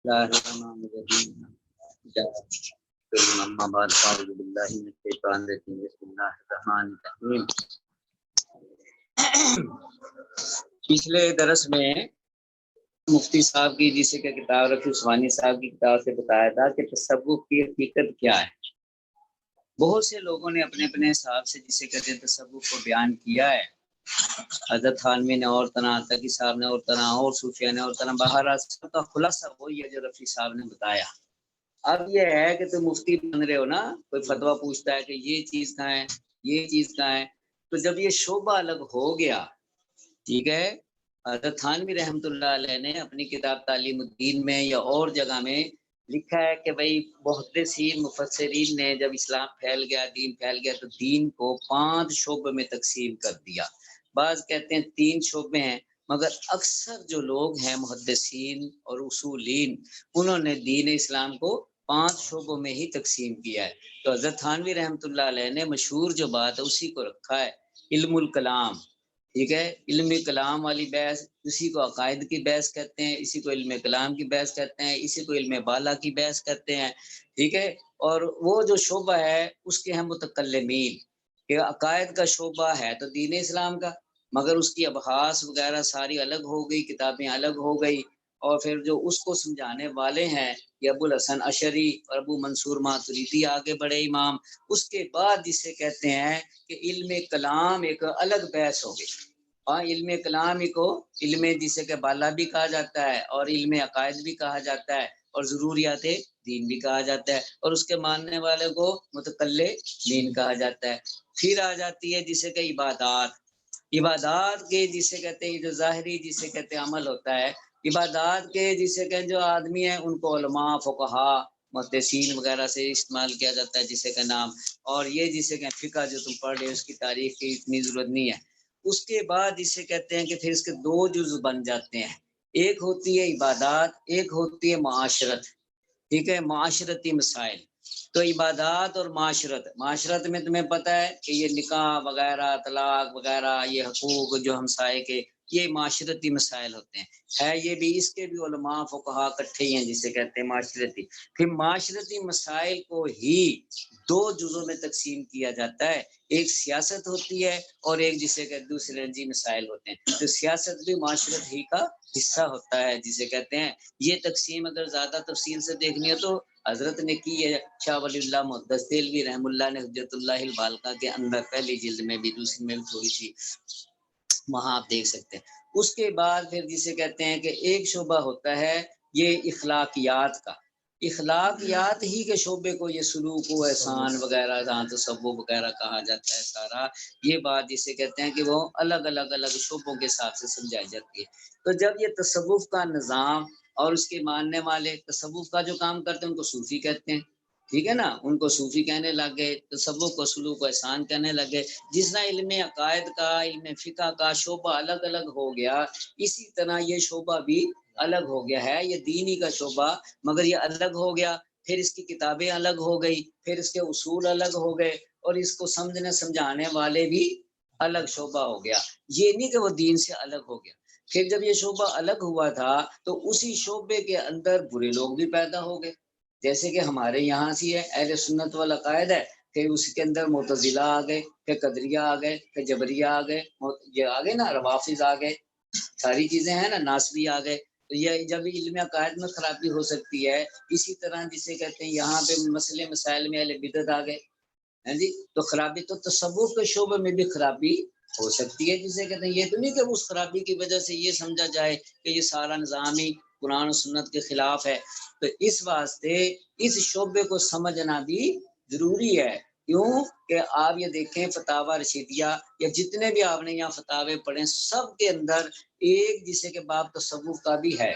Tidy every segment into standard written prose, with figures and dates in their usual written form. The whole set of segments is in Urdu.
الله الرحمن الرحيم. أما بعد فأعوذ بالله من الشيطان الرجيم. بسم الله الرحمن الرحيم. پچھلے درس میں مفتی صاحب کی جسے کہ کتاب رفیع عثمانی صاحب کی کتاب سے بتایا تھا کہ تصوف کی حقیقت کیا ہے. بہت سے لوگوں نے اپنے اپنے حساب سے جسے کہتے ہیں تصوف کو بیان کیا ہے. حضرت تھانوی نے اور طرح، تقی صاحب نے اور طرح، اور صوفیہ نے اور طرح. باہر سب کا خلاصہ وہی ہے جو رفیع صاحب نے بتایا. اب یہ ہے کہ تم مفتی بن رہے ہو نا، کوئی فتویٰ پوچھتا ہے کہ یہ چیز کہاں ہے، یہ چیز کہاں ہے، تو جب یہ شعبہ الگ ہو گیا، ٹھیک ہے. حضرت تھانوی رحمۃ اللہ علیہ نے اپنی کتاب تعلیم الدین میں یا اور جگہ میں لکھا ہے کہ بھائی محدثین مفسرین نے جب اسلام پھیل گیا، دین پھیل گیا، تو دین کو 5 شعبے میں تقسیم کر دیا. بعض کہتے ہیں 3 شعبے ہیں، مگر اکثر جو لوگ ہیں محدثین اور اصولین، انہوں نے دین اسلام کو 5 شعبوں میں ہی تقسیم کیا ہے. تو حضرت تھانوی رحمۃ اللہ علیہ نے مشہور جو بات ہے اسی کو رکھا ہے، علم الکلام. ٹھیک ہے، علم کلام والی بحث، اسی کو عقائد کی بحث کہتے ہیں، اسی کو علم کلام کی بحث کہتے ہیں، اسی کو علم بالا کی بحث کہتے ہیں. ٹھیک ہے، اور وہ جو شعبہ ہے اس کے ہیں متکلمین، کہ عقائد کا شعبہ ہے تو دین اسلام کا، مگر اس کی ابحاث وغیرہ ساری الگ ہو گئی، کتابیں الگ ہو گئی. اور پھر جو اس کو سمجھانے والے ہیں یہ ابو الحسن اشعری اور ابو منصور ماتریدی آگے بڑے امام. اس کے بعد جسے کہتے ہیں کہ علم کلام ایک الگ بحث ہو گئی. علم کلام کو علم جسے کہ بالا بھی کہا جاتا ہے، اور علم عقائد بھی کہا جاتا ہے، اور ضروریات دین بھی کہا جاتا ہے، اور اس کے ماننے والے کو متکلمین کہا جاتا ہے. پھر آ جاتی ہے جسے کہ عبادات. عبادات کے جسے کہتے ہیں جو ظاہری جسے کہتے ہیں عمل ہوتا ہے، عبادات کے جسے کہ جو آدمی ہیں ان کو علماء، فقہا، محدثین وغیرہ سے استعمال کیا جاتا ہے جسے کا نام. اور یہ جسے کہ فقہ جو تم پڑھ رہے اس کی تاریخ کی اتنی ضرورت نہیں ہے. اس کے بعد جسے کہتے ہیں کہ پھر اس کے 2 جزء بن جاتے ہیں، ایک ہوتی ہے عبادات، ایک ہوتی ہے معاشرت. ٹھیک ہے، معاشرتی مسائل. تو عبادات اور معاشرت میں تمہیں پتہ ہے کہ یہ نکاح وغیرہ، طلاق وغیرہ، یہ حقوق جو ہمسائے کے، یہ معاشرتی مسائل ہوتے ہیں. ہے یہ بھی، اس کے بھی علماء فقہا اکٹھے ہی ہیں جسے کہتے ہیں معاشرتی. پھر معاشرتی مسائل کو ہی 2 جزوں میں تقسیم کیا جاتا ہے، ایک سیاست ہوتی ہے اور ایک جسے کہ دوسرے رنجی مسائل ہوتے ہیں. تو سیاست بھی معاشرت ہی کا حصہ ہوتا ہے جسے کہتے ہیں. یہ تقسیم اگر زیادہ تفصیل سے دیکھنی ہے تو حضرت نے کی ہے، شاہ ولی اللہ محدث دہلوی رحم اللہ نے حجت اللہ البالغہ کے اندر پہلی جلد میں بھی، دوسری میں بھی تھوڑی سی، وہاں آپ دیکھ سکتے ہیں. اس کے بعد پھر جسے کہتے ہیں کہ ایک شعبہ ہوتا ہے یہ اخلاقیات کا. اخلاقیات ہی کے شعبے کو یہ سلوک و احسان وغیرہ، جہاں تصوف وغیرہ کہا جاتا ہے سارا، یہ بات جسے کہتے ہیں کہ وہ الگ الگ شعبوں کے حساب سے سمجھائی جاتی ہے. تو جب یہ تصوف کا نظام اور اس کے ماننے والے تصوف کا جو کام کرتے ہیں ان کو صوفی کہتے ہیں. ٹھیک ہے نا، ان کو صوفی کہنے لگ گئے، تصوف کو سلوک و احسان کہنے لگے. جس طرح علم عقائد کا، علم فقہ کا شعبہ الگ الگ ہو گیا، اسی طرح یہ شعبہ بھی الگ ہو گیا ہے. یہ دینی کا شعبہ، مگر یہ الگ ہو گیا. پھر اس کی کتابیں الگ ہو گئی، پھر اس کے اصول الگ ہو گئے، اور اس کو سمجھنے سمجھانے والے بھی الگ شعبہ ہو گیا. یہ نہیں کہ وہ دین سے الگ ہو گیا. پھر جب یہ شعبہ الگ ہوا تھا تو اسی شعبے کے اندر برے لوگ بھی پیدا ہو گئے. جیسے کہ ہمارے یہاں سے ہے اہل سنت والعقائد ہے، پھر اس کے اندر معتزلہ آ گئے، پھر قدریہ آ گئے، پھر جبریہ آ گئے، یہ آ گئے نا، روافظ آ گئے، ساری چیزیں ہیں نا، ناصری آ گئے. تو یہ جب علم عقائد میں خرابی ہو سکتی ہے، اسی طرح جسے کہتے ہیں یہاں پہ مسئلے مسائل میں اہل بدعت آ گئے ہیں جی. تو خرابی تو تصوف کے شعبے میں بھی خرابی ہو سکتی ہے جسے کہتے ہیں. یہ تو نہیں کہ اس خرابی کی وجہ سے یہ سمجھا جائے کہ یہ سارا نظام ہی قرآن و سنت کے خلاف ہے. تو اس واسطے اس شعبے کو سمجھنا بھی ضروری ہے. کیوں کہ آپ یہ دیکھیں فتاوی رشیدیہ یا جتنے بھی آپ نے یہاں فتاوے پڑھیں، سب کے اندر ایک جسے کہ باب تصوف کا بھی ہے،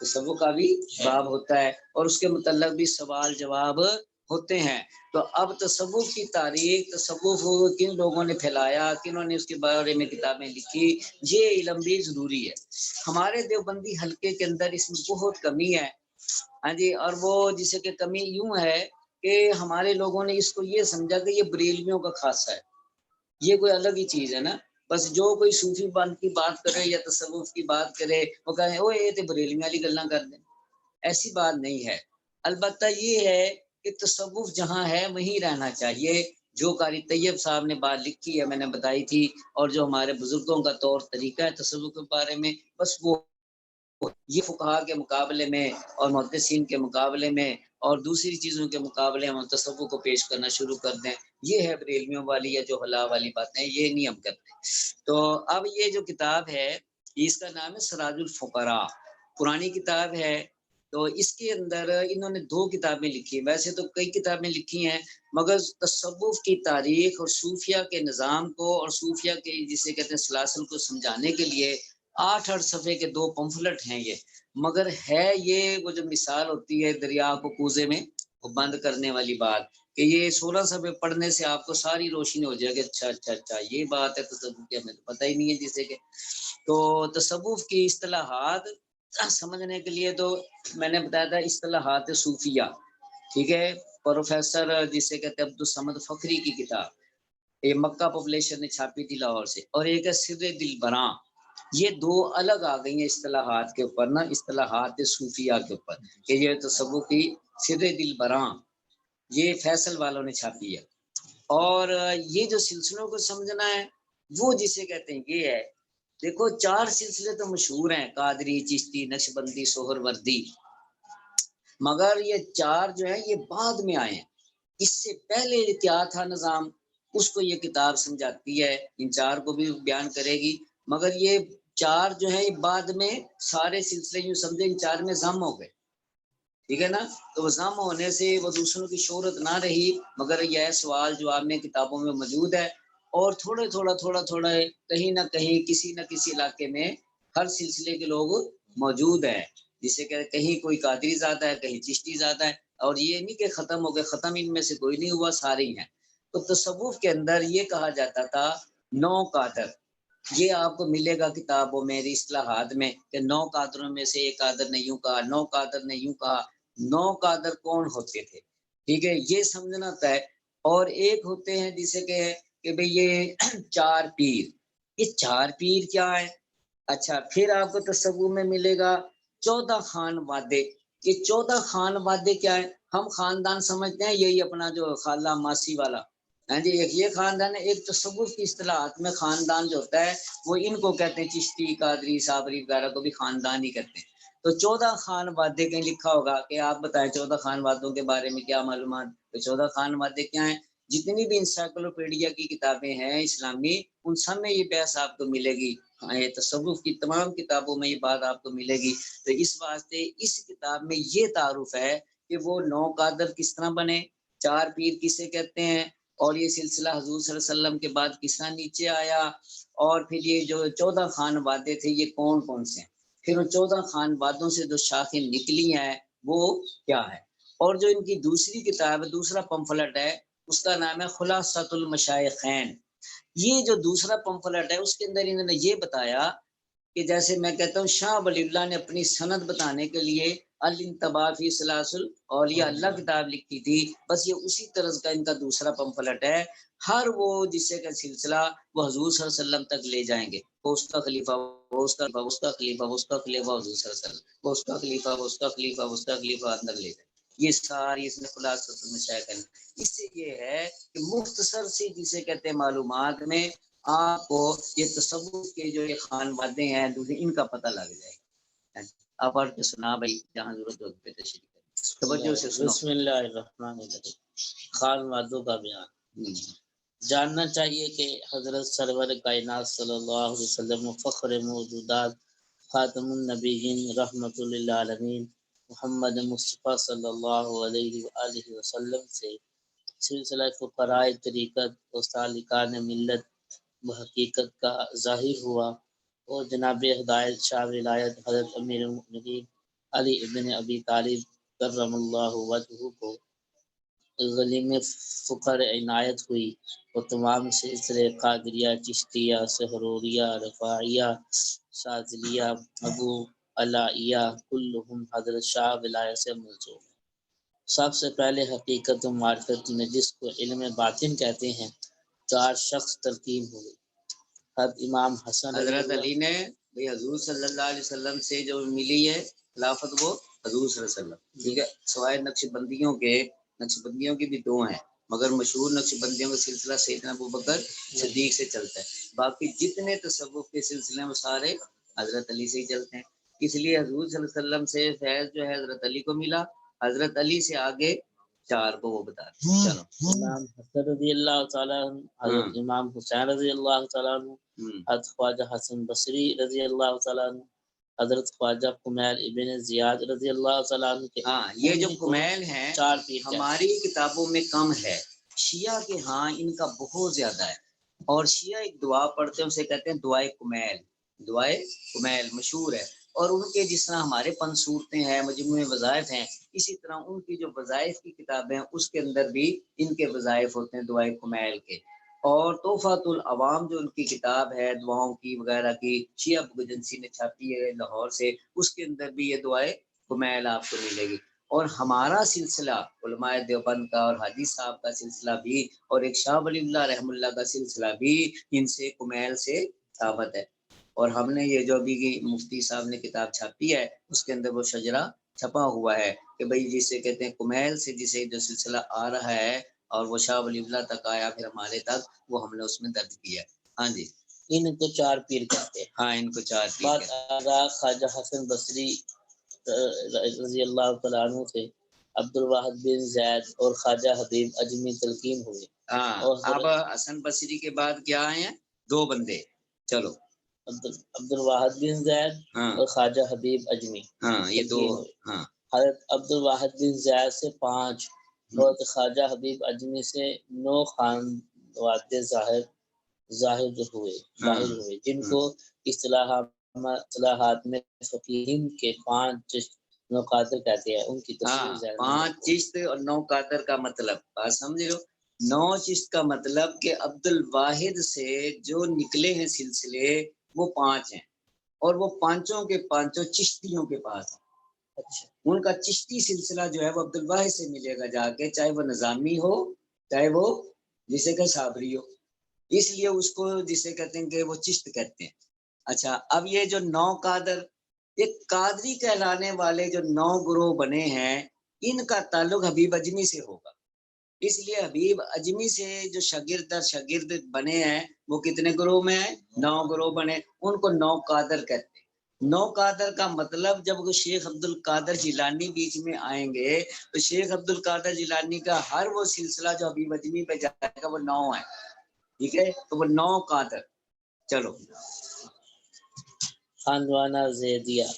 تصوف کا بھی باب ہوتا ہے، اور اس کے متعلق بھی سوال جواب ہوتے ہیں. تو اب تصوف کی تاریخ، تصوف کن لوگوں نے پھیلایا، کنہوں نے اس کے بارے میں کتابیں لکھی، یہ علم بھی ضروری ہے. ہمارے دیوبندی حلقے کے اندر اس میں بہت کمی ہے. ہاں جی، اور وہ جسے کہ کمی یوں ہے کہ ہمارے لوگوں نے اس کو یہ سمجھا کہ یہ بریلویوں کا خاصہ ہے، یہ کوئی الگ ہی چیز ہے نا. بس جو کوئی صوفی بند کی بات کرے یا تصوف کی بات کرے وہ کہیں او یہ تے بریلویوں والی گلاں کر دیں. ایسی بات نہیں ہے، البتہ یہ ہے کہ تصوف جہاں ہے وہیں رہنا چاہیے۔ جو قاری طیب صاحب نے بات لکھی ہے میں نے بتائی تھی، اور جو ہمارے بزرگوں کا طور طریقہ ہے تصوف کے بارے میں، بس وہ یہ فقہا کے مقابلے میں اور محدثین کے مقابلے میں اور دوسری چیزوں کے مقابلے ہم تصوف کو پیش کرنا شروع کر دیں، یہ ہے بریلویوں والی یا جو حلا والی باتیں، یہ نہیں ہم کرتے۔ تو اب یہ جو کتاب ہے اس کا نام ہے سراج الفقراء، پرانی کتاب ہے۔ تو اس کے اندر انہوں نے 2 کتابیں لکھی ہیں، ویسے تو کئی کتابیں لکھی ہیں، مگر تصوف کی تاریخ اور صوفیہ کے نظام کو اور صوفیہ کے جسے کہتے ہیں سلاسل کو سمجھانے کے لیے 8 صفحے کے 2 پمفلٹ ہیں یہ، مگر ہے یہ وہ جو مثال ہوتی ہے دریا کو کوزے میں وہ بند کرنے والی بات، کہ یہ 16 صفحے پڑھنے سے آپ کو ساری روشنی ہو جائے گی، اچھا اچھا اچھا یہ بات ہے تصوف کی، ہمیں تو پتہ ہی نہیں ہے جسے کہ۔ تو تصوف کی اصطلاحات سمجھنے کے لیے تو میں نے بتایا تھا اصطلاحات صوفیہ، ٹھیک ہے، پروفیسر جسے کہتے ہیں عبدالصمد فخری کی کتاب، یہ مکہ پبلیشر نے چھاپی تھی لاہور سے، اور ایک ہے سر دل براں، یہ 2 الگ آ گئی ہیں اصطلاحات کے اوپر نا، اصطلاحات صوفیہ کے اوپر، کہ یہ تصوف کی سر دل براں یہ فیصل والوں نے چھاپی ہے۔ اور یہ جو سلسلوں کو سمجھنا ہے وہ جسے کہتے ہیں یہ ہے، دیکھو 4 سلسلے تو مشہور ہیں، قادری، چشتی، نقشبندی، سہر وردی، مگر یہ 4 جو ہیں یہ بعد میں آئے ہیں، اس سے پہلے کیا تھا نظام اس کو یہ کتاب سمجھاتی ہے، ان 4 کو بھی بیان کرے گی، مگر یہ 4 جو ہیں یہ بعد میں سارے سلسلے یوں سمجھے ان 4 میں ضم ہو گئے، ٹھیک ہے نا، تو وہ ضم ہونے سے وہ دوسروں کی شہرت نہ رہی، مگر یہ سوال جواب میں کتابوں میں موجود ہے، اور تھوڑا کہیں نہ کہیں کسی نہ کسی علاقے میں ہر سلسلے کے لوگ موجود ہیں، جسے کہ کہیں کوئی قادری زیادہ ہے، کہیں چشتی زیادہ ہے، اور یہ نہیں کہ ختم ہو گئے، ختم ان میں سے کوئی نہیں ہوا، سارے ہی ہیں۔ تو تصوف کے اندر یہ کہا جاتا تھا 9 قادر، یہ آپ کو ملے گا کتابوں میں اصطلاحات میں کہ 9 قادروں میں سے ایک قادر نے یوں کہا، 9 قادر نے یوں کہا، 9 قادر کون ہوتے تھے، ٹھیک ہے، یہ سمجھنا طے۔ اور ایک ہوتے ہیں جسے کہ بھئی یہ 4 پیر، یہ 4 پیر کیا ہے؟ اچھا، پھر آپ کو تصوف میں ملے گا 14 خان وادے، یہ 14 خان وادے کیا ہے؟ ہم خاندان سمجھتے ہیں یہی اپنا جو خالہ ماسی والا، ہاں جی، ایک یہ خاندان ہے، ایک تصوف کی اصطلاحات میں خاندان جو ہوتا ہے وہ ان کو کہتے ہیں، چشتی، قادری، صابری وغیرہ کو بھی خاندان ہی کہتے ہیں۔ تو 14 خان وادے کہیں لکھا ہوگا کہ آپ بتائیں 14 خان وادوں کے بارے میں کیا معلومات، تو 14 خان وادے کیا ہیں؟ جتنی بھی انسائکلوپیڈیا کی کتابیں ہیں اسلامی، ان سب میں یہ بحث آپ کو ملے گی، تصوف کی تمام کتابوں میں یہ بات آپ کو ملے گی۔ تو اس واسطے اس کتاب میں یہ تعارف ہے کہ وہ 9 قادر کس طرح بنے، 4 پیر کسے کہتے ہیں، اور یہ سلسلہ حضور صلی اللہ علیہ وسلم کے بعد کس طرح نیچے آیا، اور پھر یہ جو 14 خان وادے تھے یہ کون کون سے ہیں، پھر ان 14 خان وادوں سے جو شاخیں نکلی ہیں وہ کیا ہے۔ اور جو ان کی دوسری کتاب ہے، دوسرا پمفلٹ ہے، اس کا نام ہے خلاصۃ المشائخین، یہ جو دوسرا پمفلٹ ہے اس کے اندر انہوں نے یہ بتایا کہ جیسے میں کہتا ہوں شاہ ولی اللہ نے اپنی سند بتانے کے لیے الانتباہ فی سلاسل اولیاء اللہ کتاب لکھی تھی، بس یہ اسی طرز کا ان کا دوسرا پمفلٹ ہے، ہر وہ جسے کا سلسلہ وہ حضور صلی اللہ علیہ وسلم تک لے جائیں گے، وہ اس کا خلیفہ، وہ اس کا خلیفہ، اس کا خلیفہ، وہ اس کا خلیفہ حضور صلی اللہ علیہ وسلم، وہ اس کا خلیفہ، وہ اس کا خلیفہ، وہ اس کا خلیفہ اندر لے جائیں، یہ ساری اس میں خلاصۃ المشائخین۔ اس سے یہ ہے کہ مختصر سی جسے کہتے ہیں معلومات میں آپ کو یہ تصوف کے جو یہ خان وادے ہیں ان کا پتہ لگ جائے گا۔ آپ پڑھ کے سنا بھائی، جہاں ضرورت ہو پہ تشریح کریں، توجہ سے سنو۔ بسم اللہ الرحمن الرحیم، خان وادوں کا بیان۔ جاننا چاہیے کہ حضرت سرور کائنات صلی اللہ علیہ وسلم فخر موجودات خاتم النبیین رحمۃ للعالمین محمد مصطفیٰ صلی اللہ علیہ وآلہ وسلم سے سلسلہ فقراء طریقت و سالکان ملت بحقیقت کا ظاہر ہوا، اور جناب ہدایت شاہ ولایت حضرت امیر المؤمنین علی ابن ابی طالب کرم اللہ وجہہ کو غلیم فقر عنایت ہوئی، اور تمام سلسلے قادریہ، چشتیہ، سہروریہ، رفاعیہ، شاذلیہ، ابو علائیہ کلہم حضرت شاہ ولایت سے منسوب ہیں۔ سب سے پہلے حقیقت و معرفت میں جس کو علم باطن کہتے ہیں 4 شخص تلقین ہوئے۔ حضرت امام حسن حضرت علی نے حضور صلی اللہ علیہ وسلم سے جو ملی ہے خلافت وہ حضور صلی اللہ علیہ وسلم، ٹھیک ہے، سوائے نقش بندیوں کی بھی دو ہیں، مگر مشہور نقش بندیوں کا سلسلہ سیدنا ابوبکر صدیق سے چلتا ہے، باقی جتنے تصوف کے سلسلے ہیں وہ سارے حضرت علی سے ہی چلتے ہیں، اس لیے حضور صلی اللہ علیہ وسلم سے فیض جو ہے حضرت علی کو ملا، حضرت علی سے آگے چار کو وہ بتا دیں۔ چلو، امام حسن رضی اللہ تعالیٰ عنہ، حضرت امام حسین رضی اللہ تعالیٰ عنہ، حضرت خواجہ حسن بصری رضی اللہ تعالیٰ عنہ، حضرت خواجہ کمیل ابن زیاد رضی اللہ تعالیٰ عنہ کے۔ ہاں، یہ جو کمیل ہیں چار پیر ہماری کتابوں میں کم ہے، شیعہ کے ہاں ان کا بہت زیادہ ہے، اور شیعہ ایک دعا پڑھتے ہیں اسے کہتے ہیں دعائے کمیل، دعائے کمیل مشہور ہے، اور ان کے جس طرح ہمارے صورتیں ہیں، مجموعے وظائف ہیں، اسی طرح ان کی جو وظائف کی کتابیں ہیں اس کے اندر بھی ان کے وظائف ہوتے ہیں دعائے کمیل کے، اور تحفۃ العوام جو ان کی کتاب ہے دعاؤں کی وغیرہ کی، شیعہ بک ایجنسی نے چھاپی ہے لاہور سے، اس کے اندر بھی یہ دعائے کمیل آپ کو ملے گی، اور ہمارا سلسلہ علماء دیوبند کا اور حاجی صاحب کا سلسلہ بھی، اور ایک شاہ ولی اللہ رحم اللہ کا سلسلہ بھی ان سے کمیل سے ثابت ہے، اور ہم نے یہ جو بھی مفتی صاحب نے کتاب چھاپی ہے اس کے اندر وہ شجرہ چھپا ہوا ہے کہ بھئی جسے کہتے ہیں کمیل سے جسے جو سلسلہ آ رہا ہے اور وہ شاہ ولی اللہ تک آیا پھر ہمارے تک، وہ ہم نے اس میں درج کیا ہے۔ ہاں جی، ان کو چار پیر کہتے ہیں۔ ہاں، ان کو چار پیر بات کہتے ہیں۔ آگا خواجہ حسن بصری رضی اللہ تعالیٰ عنہ سے عبد الواحد بن زید اور خواجہ حبیب اجمی تلقین ہوئے۔ ہاں، اب حسن بصری کے بعد کیا آئے ہیں؟ دو بندے، چلو، عبد الواحد بن زید اور خواجہ حبیب اجمی، ہاں یہ دو، ہاں، حضرت عبد الواحد بن زید سے 5 اور خواجہ حبیب اجمی سے 9 خانواد ظاہر ہوئے، جن کو اصطلاحات میں فقیہین کے 5 چشت 9 قادر کہتے ہیں۔ ان کی تفصیل 5 چشت اور 9 قادر کا مطلب بات سمجھ لو، 9 چشت کا مطلب کہ عبد الواحد سے جو نکلے ہیں سلسلے وہ 5 ہیں، اور وہ پانچوں کے پانچوں چشتیوں کے پاس ہیں۔ اچھا، ان کا چشتی سلسلہ جو ہے وہ عبد الواحد سے ملے گا جا کے، چاہے وہ نظامی ہو چاہے وہ جسے کہ صابری ہو، اس لیے اس کو جسے کہتے ہیں کہ وہ چشت کہتے ہیں۔ اچھا، اب یہ جو 9 قادر، یہ قادری کہلانے والے جو 9 گروہ بنے ہیں ان کا تعلق حبیب اجمی سے ہوگا، اس لیے حبیب اجمی سے جو شاگرد بنے ہیں وہ کتنے گروہ میں ہیں؟ 9 گروہ بنے، ان کو 9 قادر کہتے ہیں۔ 9 قادر کا مطلب جب وہ شیخ عبد القادر جیلانی بیچ میں آئیں گے تو شیخ عبد القادر جیلانی کا ہر وہ سلسلہ جو حبیب اجمی پہ جائے گا وہ 9 ہے، ٹھیک ہے، تو وہ 9 قادر۔ چلو، خاندوانہ زیدیہ،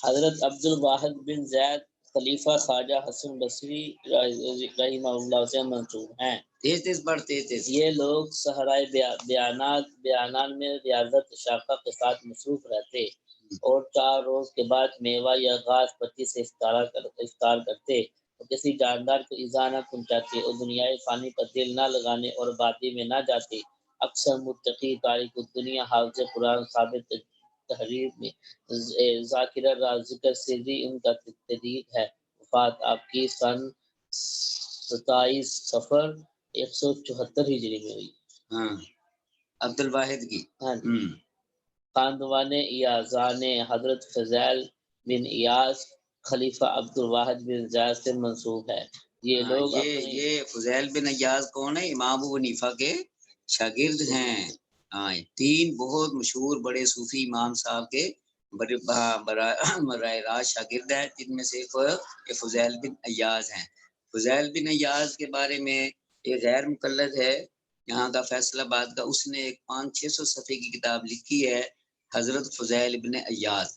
حضرت عبد الواحد بن زید خلیفہ خواجہ حسن بصری رحمہ اللہ سے منسوب ہیں۔ تیز بڑھتے یہ لوگ صحرائے بیانات میں ریاضت شاقہ کے ساتھ مصروف رہتے اور 4 روز کے بعد میوہ یا گھاس پتی سے افطار کرتے اور کسی جاندار کو ایذا نہ پہنچاتے اور دنیائے فانی پر دل نہ لگانے اور بادی میں نہ جاتے۔ اکثر متقی تاریک الدنیا حافظ قرآن ثابت تحریر میں ذاکرہ راز ذکر سری ان کا تحریک ہے۔ وفات آپ کی سن 27 صفر 174 ہجری میں ہوئی۔ ہاں، عبد الواحد کی۔ ہاں، خاندوان ایازان، حضرت فضیل بن ایاز خلیفہ عبد الواحد بن زید سے منسوب ہے۔ یہ لوگ یہ فضیل بن ایاز کون ہے؟ امام ابو حنیفہ کے شاگرد ہیں۔ ہاں، 3 بہت مشہور بڑے صوفی امام صاحب کے براہ راست شاگرد ہیں، جن میں سے ایک فضیل بن ایاز ہیں۔ فضیل بن ایاز کے بارے میں ایک غیر مقلد ہے یہاں کا فیصل آباد کا، اس نے ایک 500-600 صفحے کی کتاب لکھی ہے حضرت فضیل بن ایاز،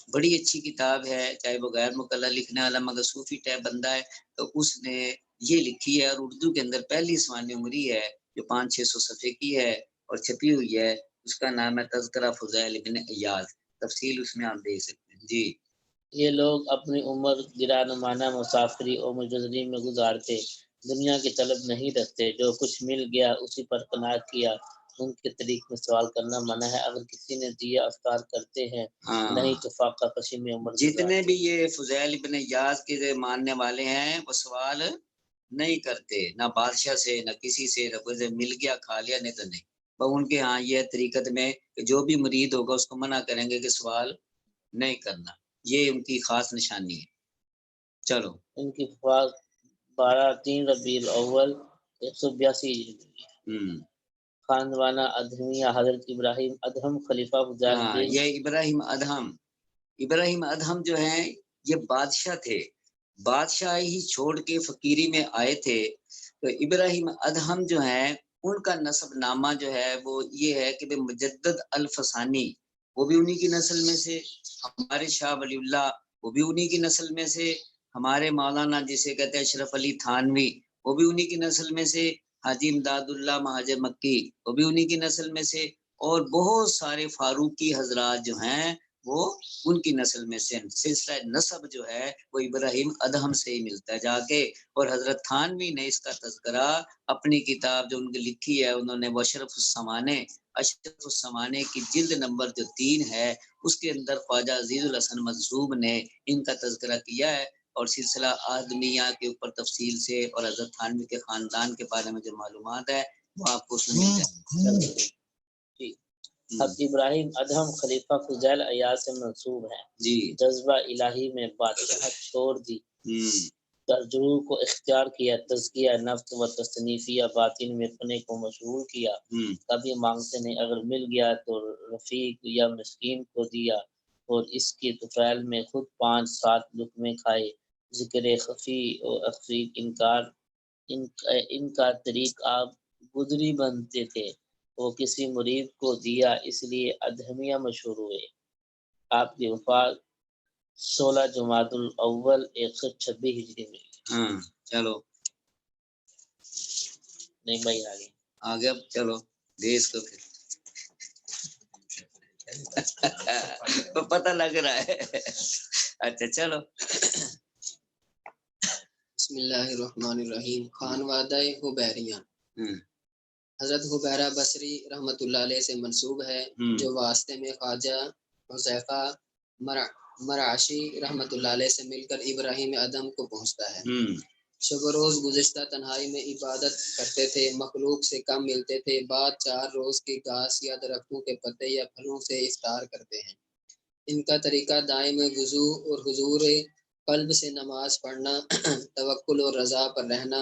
بڑی اچھی کتاب ہے، چاہے وہ غیر مقلد لکھنے والا مگر صوفی ٹائپ بندہ ہے تو اس نے یہ لکھی ہے، اور اردو کے اندر پہلی سوانح عمری ہے جو 500-600 صفحے کی ہے اور چھپی ہوئی ہے، اس کا نام ہے تذکرہ فضیل بن ایاز، تفصیل اس میں آپ دیکھ سکتے ہیں۔ جی، یہ لوگ اپنی عمر گرانمانہ مسافری اور مجزری میں گزارتے، دنیا کی طلب نہیں رکھتے، جو کچھ مل گیا اسی پر قناعت کیا۔ ان کے طریق میں سوال کرنا منع ہے، اگر کسی نے دیا افطار کرتے ہیں، نہیں تو فاقہ کشی میں عمر جتنے بھی یہ فضیل بن ایاز کے ماننے والے ہیں وہ سوال نہیں کرتے، نہ بادشاہ سے نہ کسی سے، نہ کوئی سے مل گیا کھا لیا نہیں تو نہیں، ان کے ہاں یہ طریقت میں کہ جو بھی مرید ہوگا اس کو منع کریں گے کہ سوال نہیں کرنا، یہ ان کی خاص نشانی ہے۔ چلو ان کی وفات 3 ربیع الاول 182 ہجری ہے۔ خاندانہ ادہمیہ حضرت ابراہیم ادہم خلیفہ فضیل الدین، یہ ابراہیم ادہم جو ہیں یہ بادشاہ تھے، بادشاہی ہی چھوڑ کے فقیری میں آئے تھے۔ تو ابراہیم ادہم جو ہیں ان کا نسب نامہ جو ہے وہ یہ ہے کہ مجدد الفسانی وہ بھی انہی کی نسل میں سے، ہمارے شاہ ولی اللہ وہ بھی انہی کی نسل میں سے، ہمارے مولانا جسے کہتے ہیں اشرف علی تھانوی وہ بھی انہی کی نسل میں سے، حاجی امداد اللہ مہاجر مکی وہ بھی انہی کی نسل میں سے، اور بہت سارے فاروقی حضرات جو ہیں وہ ان کی نسل میں سے۔ سلسلہ نسب جو ہے وہ ابراہیم ادہم سے ہی ملتا ہے جا کے۔ اور حضرت تھانوی نے اس کا تذکرہ اپنی کتاب جو ان کی لکھی ہے انہوں نے وہ اشرف السمانے کی جلد نمبر جو 3 ہے اس کے اندر خواجہ عزیز الحسن مجذوب نے ان کا تذکرہ کیا ہے، اور سلسلہ آدمیہ کے اوپر تفصیل سے اور حضرت تھانوی کے خاندان کے بارے میں جو معلومات ہے وہ آپ کو سنی جائے۔ اب ابراہیم ادہم خلیفہ فضیل ایاز سے منسوب ہیں جی، جذبہ الہی میں بادشاہت چھوڑ دی، ترجمہ کو اختیار کیا، تزکیہ نفس و تصنیفیہ باطن میں فنے کو مشغول کیا، کبھی مانگتے نہیں، اگر مل گیا تو رفیق یا مسکین کو دیا، اور اس کے طفیل میں خود 5-7 لقمے کھائے، ذکر خفی اور اخفی ان کا طریق آپ گدری بنتے تھے، وہ کسی مرید کو دیا، اس لیے ادہمیہ مشہور ہوئے۔ آپ کی وفات 16 جمادی الاول 126 ہجری میں۔ چلو نہیں بھائی آگے اب چلو دے اس کو پھر پتہ لگ رہا ہے۔ اچھا چلو، بسم اللہ الرحمن الرحیم۔ خانوادہ حبیریہ حضرت حبیرہ بصری رحمۃ اللہ علیہ سے منسوب ہے، جو واسطے میں خواجہ حذیفہ مرعشی رحمۃ اللہ علیہ سے مل کر ابراہیم ادہم کو پہنچتا ہے۔ شب و روز گزشتہ تنہائی میں عبادت کرتے تھے، مخلوق سے کم ملتے تھے، بعد 4 روز کی گھاس یا درختوں کے پتے یا پھلوں سے افطار کرتے ہیں۔ ان کا طریقہ دائم وضو اور حضور قلب سے نماز پڑھنا، توکل اور رضا پر رہنا۔